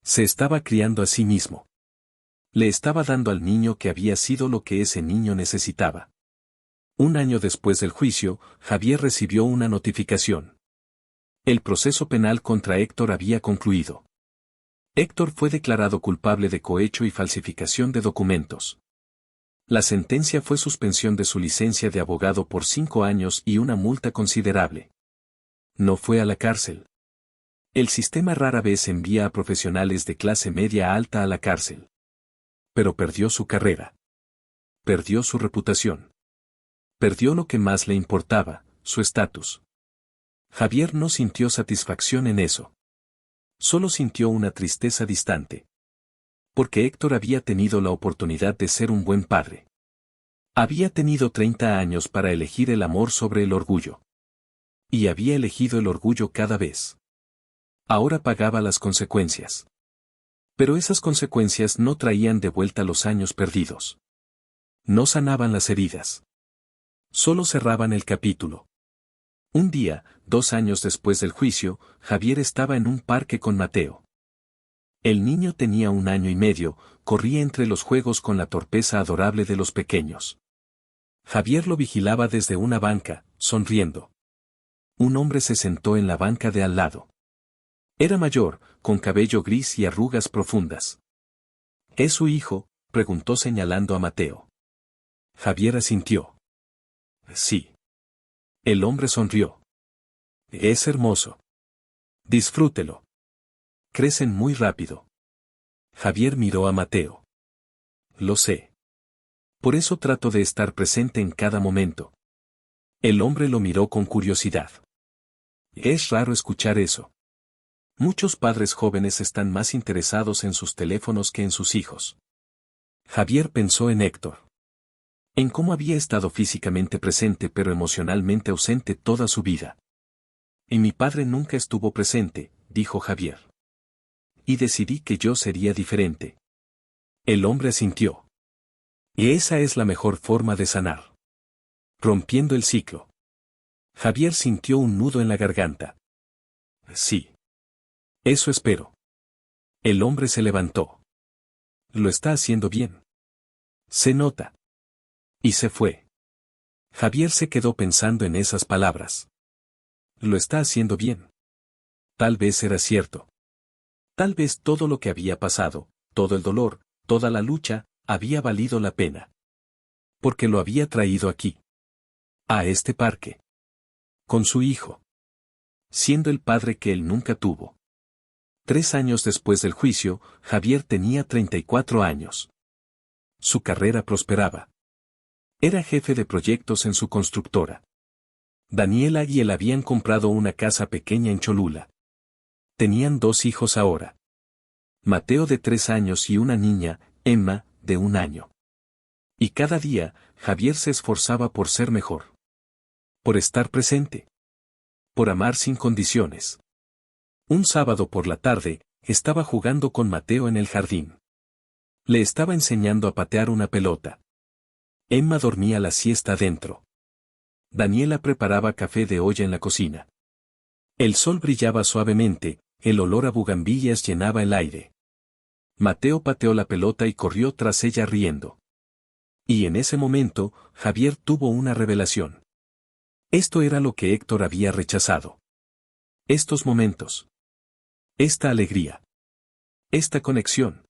Se estaba criando a sí mismo. Le estaba dando al niño que había sido lo que ese niño necesitaba. Un año después del juicio, Javier recibió una notificación. El proceso penal contra Héctor había concluido. Héctor fue declarado culpable de cohecho y falsificación de documentos. La sentencia fue suspensión de su licencia de abogado por 5 años y una multa considerable. No fue a la cárcel. El sistema rara vez envía a profesionales de clase media alta a la cárcel. Pero perdió su carrera. Perdió su reputación. Perdió lo que más le importaba, su estatus. Javier no sintió satisfacción en eso. Solo sintió una tristeza distante. Porque Héctor había tenido la oportunidad de ser un buen padre. Había tenido 30 años para elegir el amor sobre el orgullo. Y había elegido el orgullo cada vez. Ahora pagaba las consecuencias. Pero esas consecuencias no traían de vuelta los años perdidos. No sanaban las heridas. Solo cerraban el capítulo. Un día, 2 años después del juicio, Javier estaba en un parque con Mateo. El niño tenía 1 año y medio, corría entre los juegos con la torpeza adorable de los pequeños. Javier lo vigilaba desde una banca, sonriendo. Un hombre se sentó en la banca de al lado. Era mayor, con cabello gris y arrugas profundas. ¿Es su hijo?, preguntó señalando a Mateo. Javier asintió. Sí. El hombre sonrió. Es hermoso. Disfrútelo. Crecen muy rápido. Javier miró a Mateo. Lo sé. Por eso trato de estar presente en cada momento. El hombre lo miró con curiosidad. Es raro escuchar eso. Muchos padres jóvenes están más interesados en sus teléfonos que en sus hijos. Javier pensó en Héctor. En cómo había estado físicamente presente pero emocionalmente ausente toda su vida. Y mi padre nunca estuvo presente, dijo Javier. Y decidí que yo sería diferente. El hombre asintió. Y esa es la mejor forma de sanar. Rompiendo el ciclo. Javier sintió un nudo en la garganta. Sí. Eso espero. El hombre se levantó. Lo está haciendo bien. Se nota. Y se fue. Javier se quedó pensando en esas palabras. Lo está haciendo bien. Tal vez era cierto. Tal vez todo lo que había pasado, todo el dolor, toda la lucha, había valido la pena. Porque lo había traído aquí. A este parque. Con su hijo. Siendo el padre que él nunca tuvo. 3 años después del juicio, Javier tenía 34 años. Su carrera prosperaba. Era jefe de proyectos en su constructora. Daniela y él habían comprado una casa pequeña en Cholula. Tenían 2 hijos ahora. Mateo de 3 años y una niña, Emma, de 1 año. Y cada día, Javier se esforzaba por ser mejor. Por estar presente. Por amar sin condiciones. Un sábado por la tarde, estaba jugando con Mateo en el jardín. Le estaba enseñando a patear una pelota. Emma dormía la siesta dentro. Daniela preparaba café de olla en la cocina. El sol brillaba suavemente, el olor a bugambillas llenaba el aire. Mateo pateó la pelota y corrió tras ella riendo. Y en ese momento, Javier tuvo una revelación. Esto era lo que Héctor había rechazado. Estos momentos. Esta alegría. Esta conexión.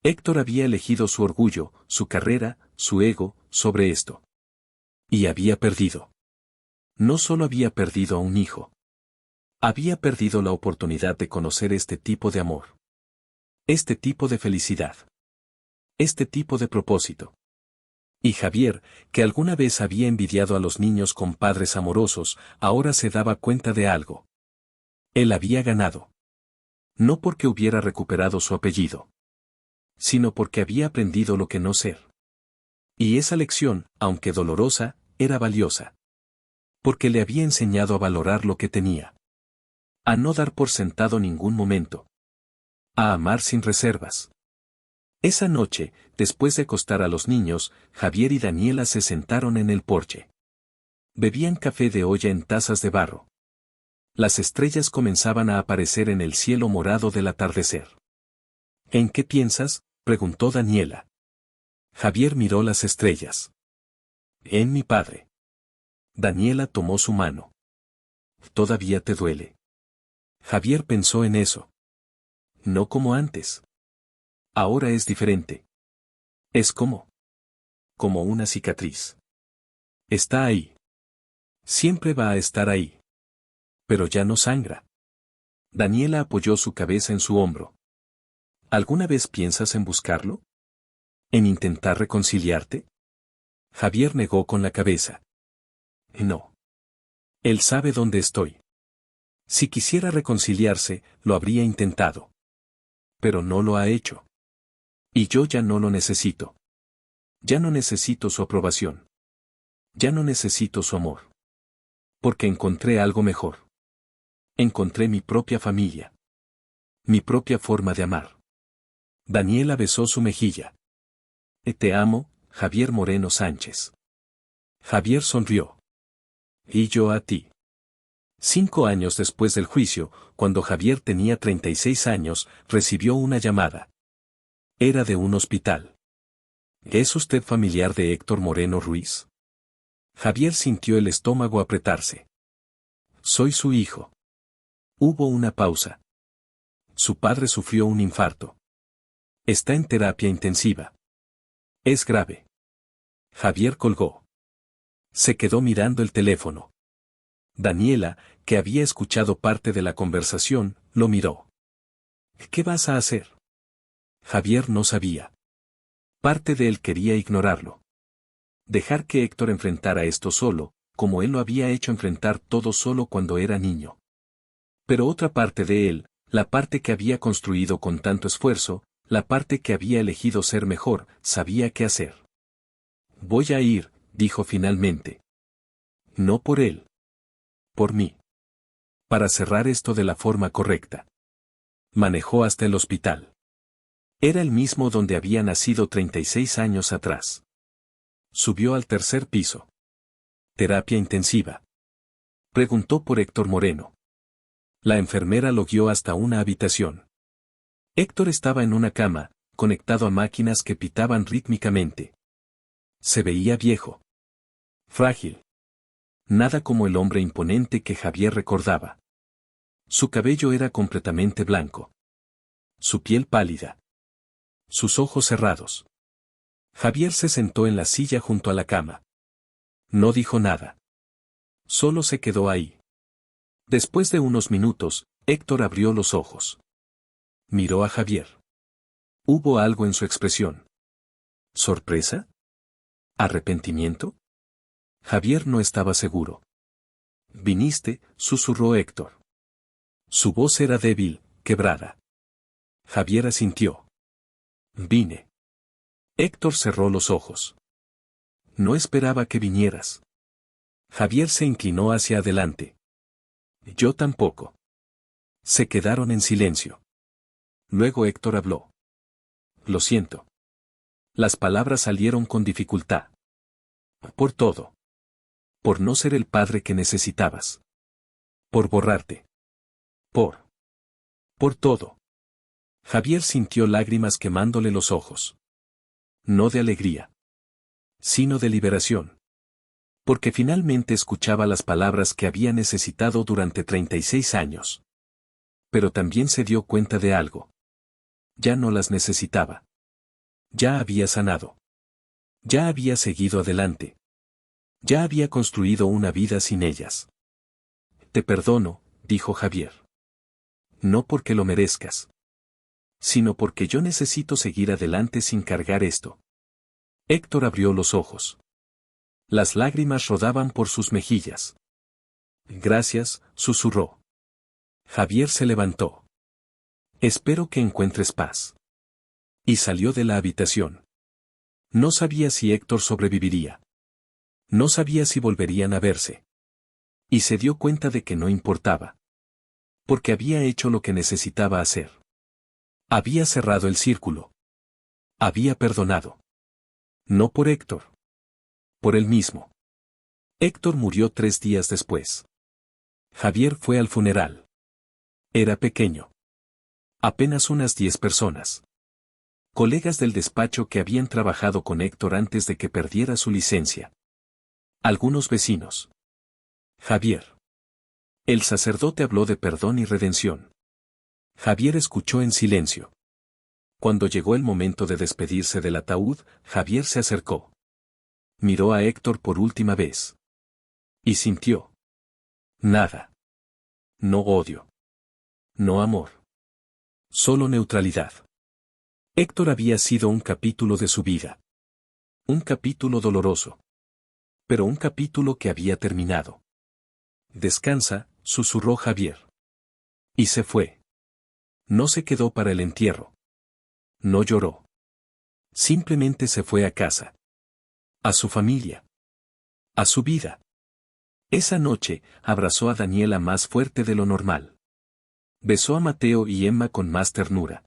Héctor había elegido su orgullo, su carrera, su ego, sobre esto. Y había perdido. No solo había perdido a un hijo. Había perdido la oportunidad de conocer este tipo de amor. Este tipo de felicidad. Este tipo de propósito. Y Javier, que alguna vez había envidiado a los niños con padres amorosos, ahora se daba cuenta de algo. Él había ganado. No porque hubiera recuperado su apellido. Sino porque había aprendido lo que no ser. Y esa lección, aunque dolorosa, era valiosa. Porque le había enseñado a valorar lo que tenía. A no dar por sentado ningún momento. A amar sin reservas. Esa noche, después de acostar a los niños, Javier y Daniela se sentaron en el porche. Bebían café de olla en tazas de barro. Las estrellas comenzaban a aparecer en el cielo morado del atardecer. ¿En qué piensas?, preguntó Daniela. Javier miró las estrellas. En mi padre. Daniela tomó su mano. ¿Todavía te duele? Javier pensó en eso. No como antes. Ahora es diferente. Es como una cicatriz. Está ahí. Siempre va a estar ahí. Pero ya no sangra. Daniela apoyó su cabeza en su hombro. ¿Alguna vez piensas en buscarlo? ¿En intentar reconciliarte? Javier negó con la cabeza. No. Él sabe dónde estoy. Si quisiera reconciliarse, lo habría intentado. Pero no lo ha hecho. Y yo ya no lo necesito. Ya no necesito su aprobación. Ya no necesito su amor. Porque encontré algo mejor. Encontré mi propia familia. Mi propia forma de amar. Daniela besó su mejilla. Te amo, Javier Moreno Sánchez. Javier sonrió. Y yo a ti. 5 años después del juicio, cuando Javier tenía 36 años, recibió una llamada. Era de un hospital. ¿Es usted familiar de Héctor Moreno Ruiz? Javier sintió el estómago apretarse. Soy su hijo. Hubo una pausa. Su padre sufrió un infarto. Está en terapia intensiva. Es grave. Javier colgó. Se quedó mirando el teléfono. Daniela, que había escuchado parte de la conversación, lo miró. ¿Qué vas a hacer? Javier no sabía. Parte de él quería ignorarlo. Dejar que Héctor enfrentara esto solo, como él lo había hecho enfrentar todo solo cuando era niño. Pero otra parte de él, la parte que había construido con tanto esfuerzo, la parte que había elegido ser mejor, sabía qué hacer. Voy a ir, dijo finalmente. No por él. Por mí. Para cerrar esto de la forma correcta. Manejó hasta el hospital. Era el mismo donde había nacido 36 años atrás. Subió al tercer piso. Terapia intensiva. Preguntó por Héctor Moreno. La enfermera lo guió hasta una habitación. Héctor estaba en una cama, conectado a máquinas que pitaban rítmicamente. Se veía viejo. Frágil. Nada como el hombre imponente que Javier recordaba. Su cabello era completamente blanco. Su piel pálida. Sus ojos cerrados. Javier se sentó en la silla junto a la cama. No dijo nada. Solo se quedó ahí. Después de unos minutos, Héctor abrió los ojos. Miró a Javier. Hubo algo en su expresión. ¿Sorpresa? ¿Arrepentimiento? Javier no estaba seguro. Viniste, susurró Héctor. Su voz era débil, quebrada. Javier asintió. Vine. Héctor cerró los ojos. No esperaba que vinieras. Javier se inclinó hacia adelante. Yo tampoco. Se quedaron en silencio. Luego Héctor habló. Lo siento. Las palabras salieron con dificultad. Por todo. Por no ser el padre que necesitabas. Por borrarte. Por todo. Javier sintió lágrimas quemándole los ojos. No de alegría. Sino de liberación. Porque finalmente escuchaba las palabras que había necesitado durante 36 años. Pero también se dio cuenta de algo. Ya no las necesitaba. Ya había sanado. Ya había seguido adelante. Ya había construido una vida sin ellas. Te perdono, dijo Javier. No porque lo merezcas. Sino porque yo necesito seguir adelante sin cargar esto. Héctor abrió los ojos. Las lágrimas rodaban por sus mejillas. Gracias, susurró. Javier se levantó. Espero que encuentres paz. Y salió de la habitación. No sabía si Héctor sobreviviría. No sabía si volverían a verse. Y se dio cuenta de que no importaba. Porque había hecho lo que necesitaba hacer. Había cerrado el círculo. Había perdonado. No por Héctor. Por él mismo. Héctor murió 3 días después. Javier fue al funeral. Era pequeño. Apenas unas 10 personas. Colegas del despacho que habían trabajado con Héctor antes de que perdiera su licencia. Algunos vecinos. Javier. El sacerdote habló de perdón y redención. Javier escuchó en silencio. Cuando llegó el momento de despedirse del ataúd, Javier se acercó. Miró a Héctor por última vez. Y sintió. Nada. No odio. No amor. Solo neutralidad. Héctor había sido un capítulo de su vida. Un capítulo doloroso. Pero un capítulo que había terminado. Descansa, susurró Javier. Y se fue. No se quedó para el entierro. No lloró. Simplemente se fue a casa. A su familia. A su vida. Esa noche, abrazó a Daniela más fuerte de lo normal. Besó a Mateo y Emma con más ternura.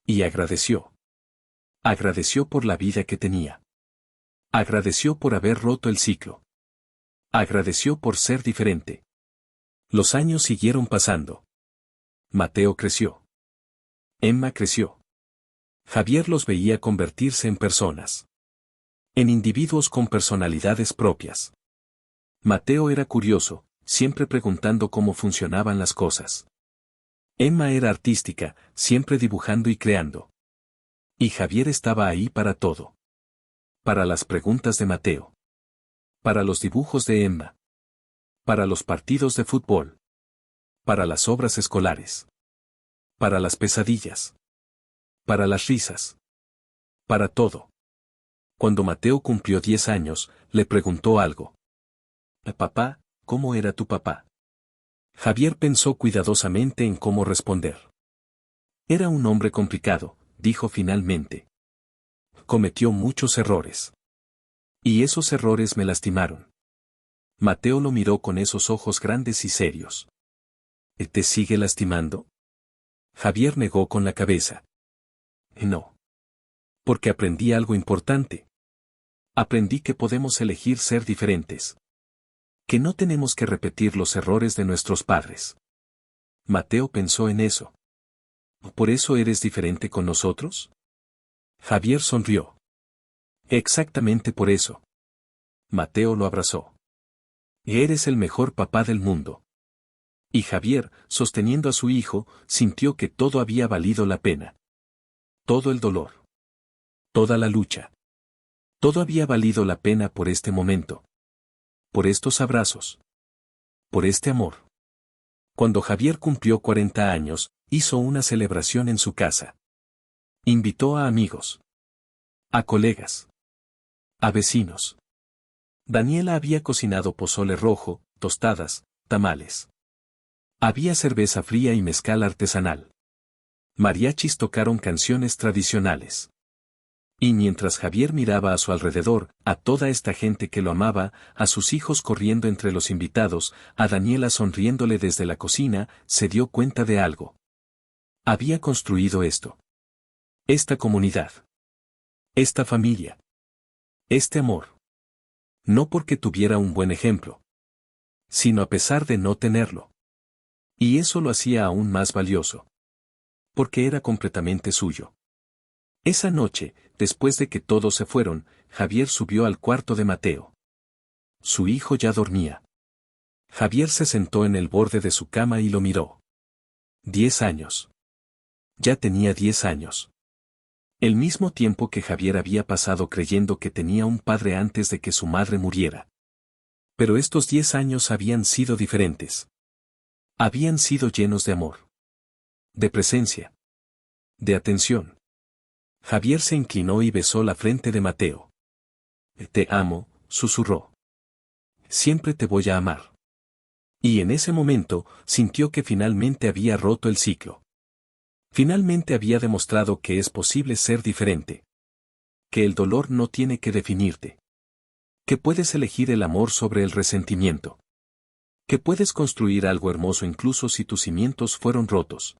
Y agradeció. Agradeció por la vida que tenía. Agradeció por haber roto el ciclo. Agradeció por ser diferente. Los años siguieron pasando. Mateo creció. Emma creció. Javier los veía convertirse en personas. En individuos con personalidades propias. Mateo era curioso, siempre preguntando cómo funcionaban las cosas. Emma era artística, siempre dibujando y creando. Y Javier estaba ahí para todo. Para las preguntas de Mateo. Para los dibujos de Emma. Para los partidos de fútbol. Para las obras escolares. Para las pesadillas. Para las risas. Para todo. Cuando Mateo cumplió 10 años, le preguntó algo. Papá, ¿cómo era tu papá? Javier pensó cuidadosamente en cómo responder. Era un hombre complicado, dijo finalmente. Cometió muchos errores. Y esos errores me lastimaron. Mateo lo miró con esos ojos grandes y serios. ¿Te sigue lastimando? Javier negó con la cabeza. No. Porque aprendí algo importante. Aprendí que podemos elegir ser diferentes. Que no tenemos que repetir los errores de nuestros padres. Mateo pensó en eso. ¿Por eso eres diferente con nosotros? Javier sonrió. Exactamente por eso. Mateo lo abrazó. Eres el mejor papá del mundo. Y Javier, sosteniendo a su hijo, sintió que todo había valido la pena. Todo el dolor. Toda la lucha. Todo había valido la pena por este momento. Por estos abrazos. Por este amor. Cuando Javier cumplió 40 años, hizo una celebración en su casa. Invitó a amigos. A colegas. A vecinos. Daniela había cocinado pozole rojo, tostadas, tamales. Había cerveza fría y mezcal artesanal. Mariachis tocaron canciones tradicionales. Y mientras Javier miraba a su alrededor, a toda esta gente que lo amaba, a sus hijos corriendo entre los invitados, a Daniela sonriéndole desde la cocina, se dio cuenta de algo. Había construido esto. Esta comunidad. Esta familia. Este amor. No porque tuviera un buen ejemplo. Sino a pesar de no tenerlo. Y eso lo hacía aún más valioso. Porque era completamente suyo. Esa noche, después de que todos se fueron, Javier subió al cuarto de Mateo. Su hijo ya dormía. Javier se sentó en el borde de su cama y lo miró. 10 años. Ya tenía 10 años. El mismo tiempo que Javier había pasado creyendo que tenía un padre antes de que su madre muriera. Pero estos 10 años habían sido diferentes. Habían sido llenos de amor. De presencia. De atención. Javier se inclinó y besó la frente de Mateo. Te amo, susurró. Siempre te voy a amar. Y en ese momento, sintió que finalmente había roto el ciclo. Finalmente había demostrado que es posible ser diferente. Que el dolor no tiene que definirte. Que puedes elegir el amor sobre el resentimiento. Que puedes construir algo hermoso incluso si tus cimientos fueron rotos.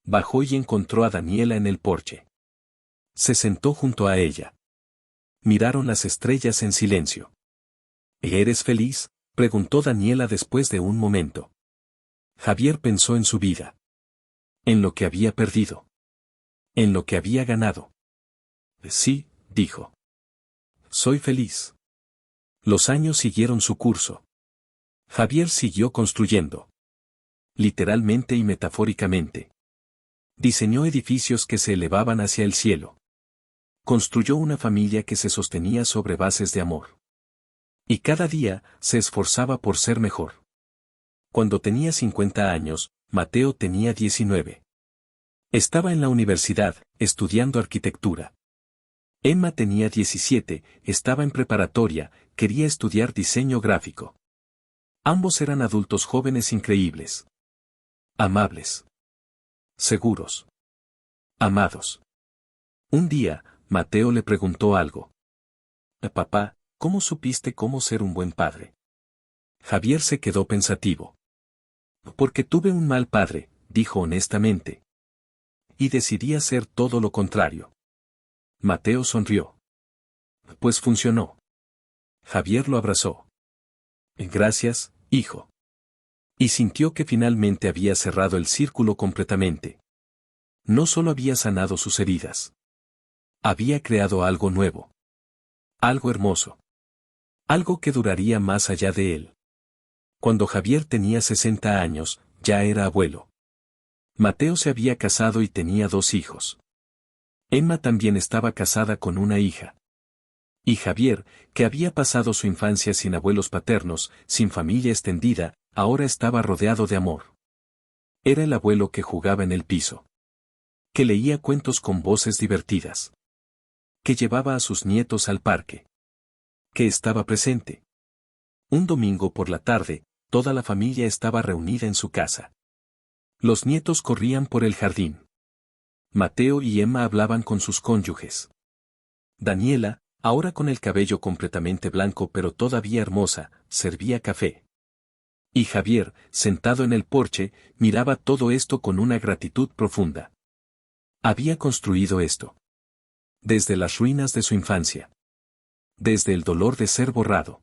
Bajó y encontró a Daniela en el porche. Se sentó junto a ella. Miraron las estrellas en silencio. ¿Eres feliz?, preguntó Daniela después de un momento. Javier pensó en su vida. En lo que había perdido. En lo que había ganado. Sí, dijo. Soy feliz. Los años siguieron su curso. Javier siguió construyendo. Literalmente y metafóricamente. Diseñó edificios que se elevaban hacia el cielo. Construyó una familia que se sostenía sobre bases de amor. Y cada día se esforzaba por ser mejor. Cuando tenía 50 años, Mateo tenía 19. Estaba en la universidad, estudiando arquitectura. Emma tenía 17, estaba en preparatoria, quería estudiar diseño gráfico. Ambos eran adultos jóvenes increíbles. Amables. Seguros. Amados. Un día, Mateo le preguntó algo. Papá, ¿cómo supiste cómo ser un buen padre? Javier se quedó pensativo. Porque tuve un mal padre, dijo honestamente. Y decidí hacer todo lo contrario. Mateo sonrió. Pues funcionó. Javier lo abrazó. Gracias, hijo. Y sintió que finalmente había cerrado el círculo completamente. No solo había sanado sus heridas. Había creado algo nuevo. Algo hermoso. Algo que duraría más allá de él. Cuando Javier tenía 60 años, ya era abuelo. Mateo se había casado y tenía 2 hijos. Emma también estaba casada con una hija. Y Javier, que había pasado su infancia sin abuelos paternos, sin familia extendida, ahora estaba rodeado de amor. Era el abuelo que jugaba en el piso. Que leía cuentos con voces divertidas. Que llevaba a sus nietos al parque. Que estaba presente. Un domingo por la tarde, toda la familia estaba reunida en su casa. Los nietos corrían por el jardín. Mateo y Emma hablaban con sus cónyuges. Daniela, ahora con el cabello completamente blanco pero todavía hermosa, servía café. Y Javier, sentado en el porche, miraba todo esto con una gratitud profunda. Había construido esto. Desde las ruinas de su infancia. Desde el dolor de ser borrado.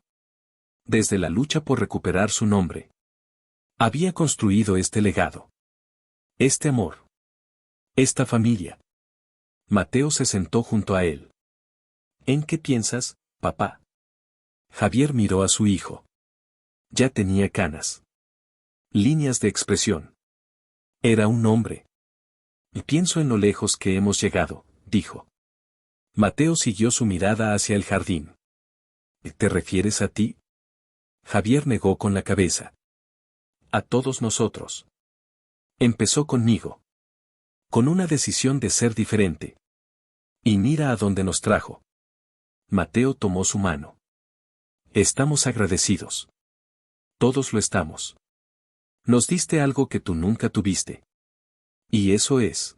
Desde la lucha por recuperar su nombre. Había construido este legado. Este amor. Esta familia. Mateo se sentó junto a él. ¿En qué piensas, papá? Javier miró a su hijo. Ya tenía canas. Líneas de expresión. Era un hombre. Y pienso en lo lejos que hemos llegado, dijo. Mateo siguió su mirada hacia el jardín. ¿Te refieres a ti? Javier negó con la cabeza. A todos nosotros. Empezó conmigo. Con una decisión de ser diferente. Y mira a dónde nos trajo. Mateo tomó su mano. Estamos agradecidos. Todos lo estamos. Nos diste algo que tú nunca tuviste. Y eso es.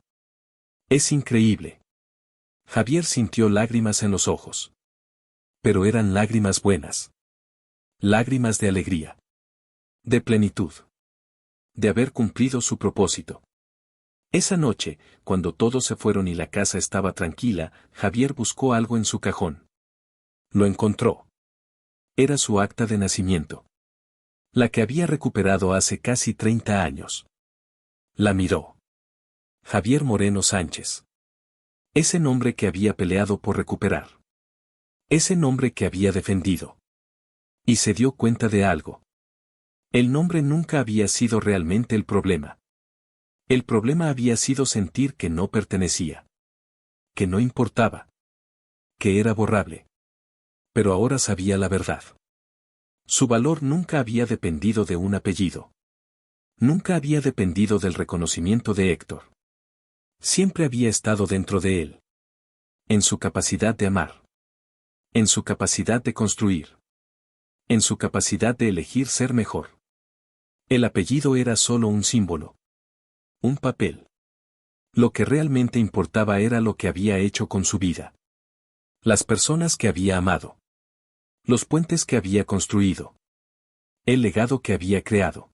Es increíble. Javier sintió lágrimas en los ojos. Pero eran lágrimas buenas. Lágrimas de alegría. De plenitud. De haber cumplido su propósito. Esa noche, cuando todos se fueron y la casa estaba tranquila, Javier buscó algo en su cajón. Lo encontró. Era su acta de nacimiento. La que había recuperado hace casi 30 años. La miró. Javier Moreno Sánchez. Ese nombre que había peleado por recuperar. Ese nombre que había defendido. Y se dio cuenta de algo. El nombre nunca había sido realmente el problema. El problema había sido sentir que no pertenecía. Que no importaba. Que era borrable. Pero ahora sabía la verdad. Su valor nunca había dependido de un apellido. Nunca había dependido del reconocimiento de Héctor. Siempre había estado dentro de él. En su capacidad de amar. En su capacidad de construir. En su capacidad de elegir ser mejor. El apellido era solo un símbolo. Un papel. Lo que realmente importaba era lo que había hecho con su vida. Las personas que había amado. Los puentes que había construido. El legado que había creado.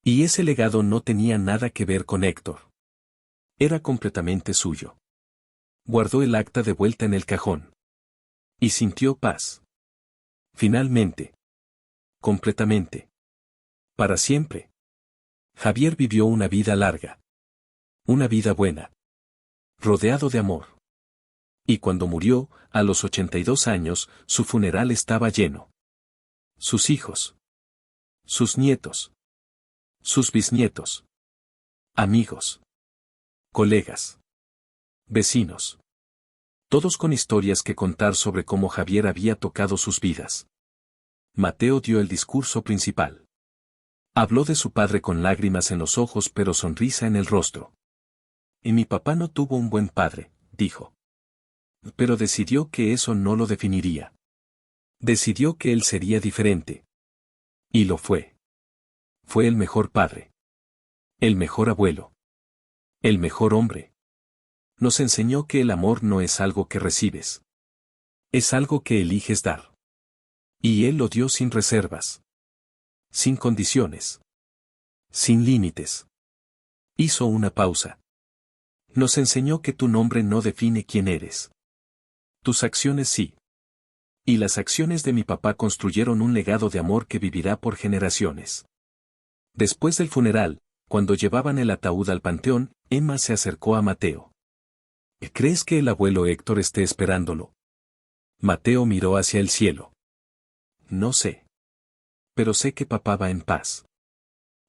Y ese legado no tenía nada que ver con Héctor. Era completamente suyo. Guardó el acta de vuelta en el cajón. Y sintió paz. Finalmente. Completamente. Para siempre. Javier vivió una vida larga. Una vida buena. Rodeado de amor. Y cuando murió, a los 82 años, su funeral estaba lleno. Sus hijos. Sus nietos. Sus bisnietos. Amigos. Colegas. Vecinos. Todos con historias que contar sobre cómo Javier había tocado sus vidas. Mateo dio el discurso principal. Habló de su padre con lágrimas en los ojos pero sonrisa en el rostro. Y mi papá no tuvo un buen padre, dijo. Pero decidió que eso no lo definiría. Decidió que él sería diferente. Y lo fue. Fue el mejor padre. El mejor abuelo. El mejor hombre. Nos enseñó que el amor no es algo que recibes. Es algo que eliges dar. Y él lo dio sin reservas. Sin condiciones. Sin límites. Hizo una pausa. Nos enseñó que tu nombre no define quién eres. Tus acciones sí. Y las acciones de mi papá construyeron un legado de amor que vivirá por generaciones. Después del funeral, cuando llevaban el ataúd al panteón, Emma se acercó a Mateo. ¿Crees que el abuelo Héctor esté esperándolo? Mateo miró hacia el cielo. No sé. Pero sé que papá va en paz.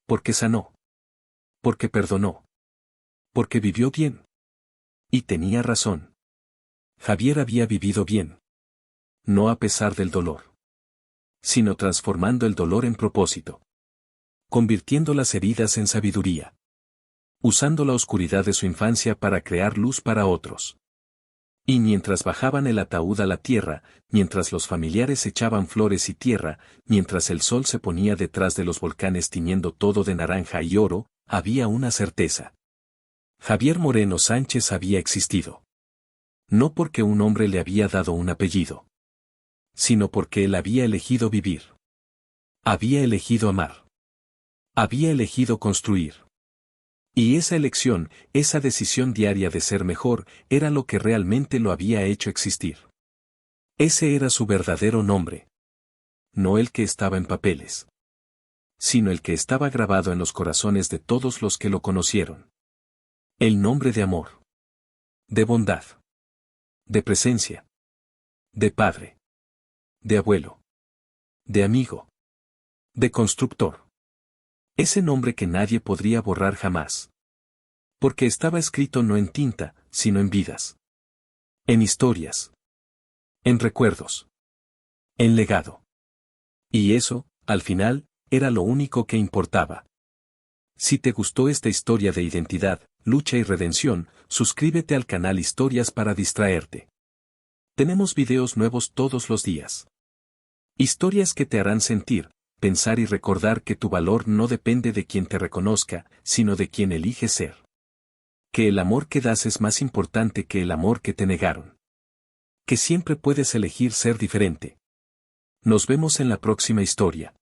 Porque sanó. Porque perdonó. Porque vivió bien. Y tenía razón. Javier había vivido bien. No a pesar del dolor. Sino transformando el dolor en propósito. Convirtiendo las heridas en sabiduría. Usando la oscuridad de su infancia para crear luz para otros. Y mientras bajaban el ataúd a la tierra, mientras los familiares echaban flores y tierra, mientras el sol se ponía detrás de los volcanes tiñendo todo de naranja y oro, había una certeza. Javier Moreno Sánchez había existido. No porque un hombre le había dado un apellido. Sino porque él había elegido vivir. Había elegido amar. Había elegido construir. Y esa elección, esa decisión diaria de ser mejor, era lo que realmente lo había hecho existir. Ese era su verdadero nombre. No el que estaba en papeles. Sino el que estaba grabado en los corazones de todos los que lo conocieron. El nombre de amor. De bondad. De presencia. De padre. De abuelo. De amigo. De constructor. Ese nombre que nadie podría borrar jamás. Porque estaba escrito no en tinta, sino en vidas. En historias. En recuerdos. En legado. Y eso, al final, era lo único que importaba. Si te gustó esta historia de identidad, lucha y redención, suscríbete al canal Historias para distraerte. Tenemos videos nuevos todos los días. Historias que te harán sentir, pensar y recordar que tu valor no depende de quien te reconozca, sino de quien eliges ser. Que el amor que das es más importante que el amor que te negaron. Que siempre puedes elegir ser diferente. Nos vemos en la próxima historia.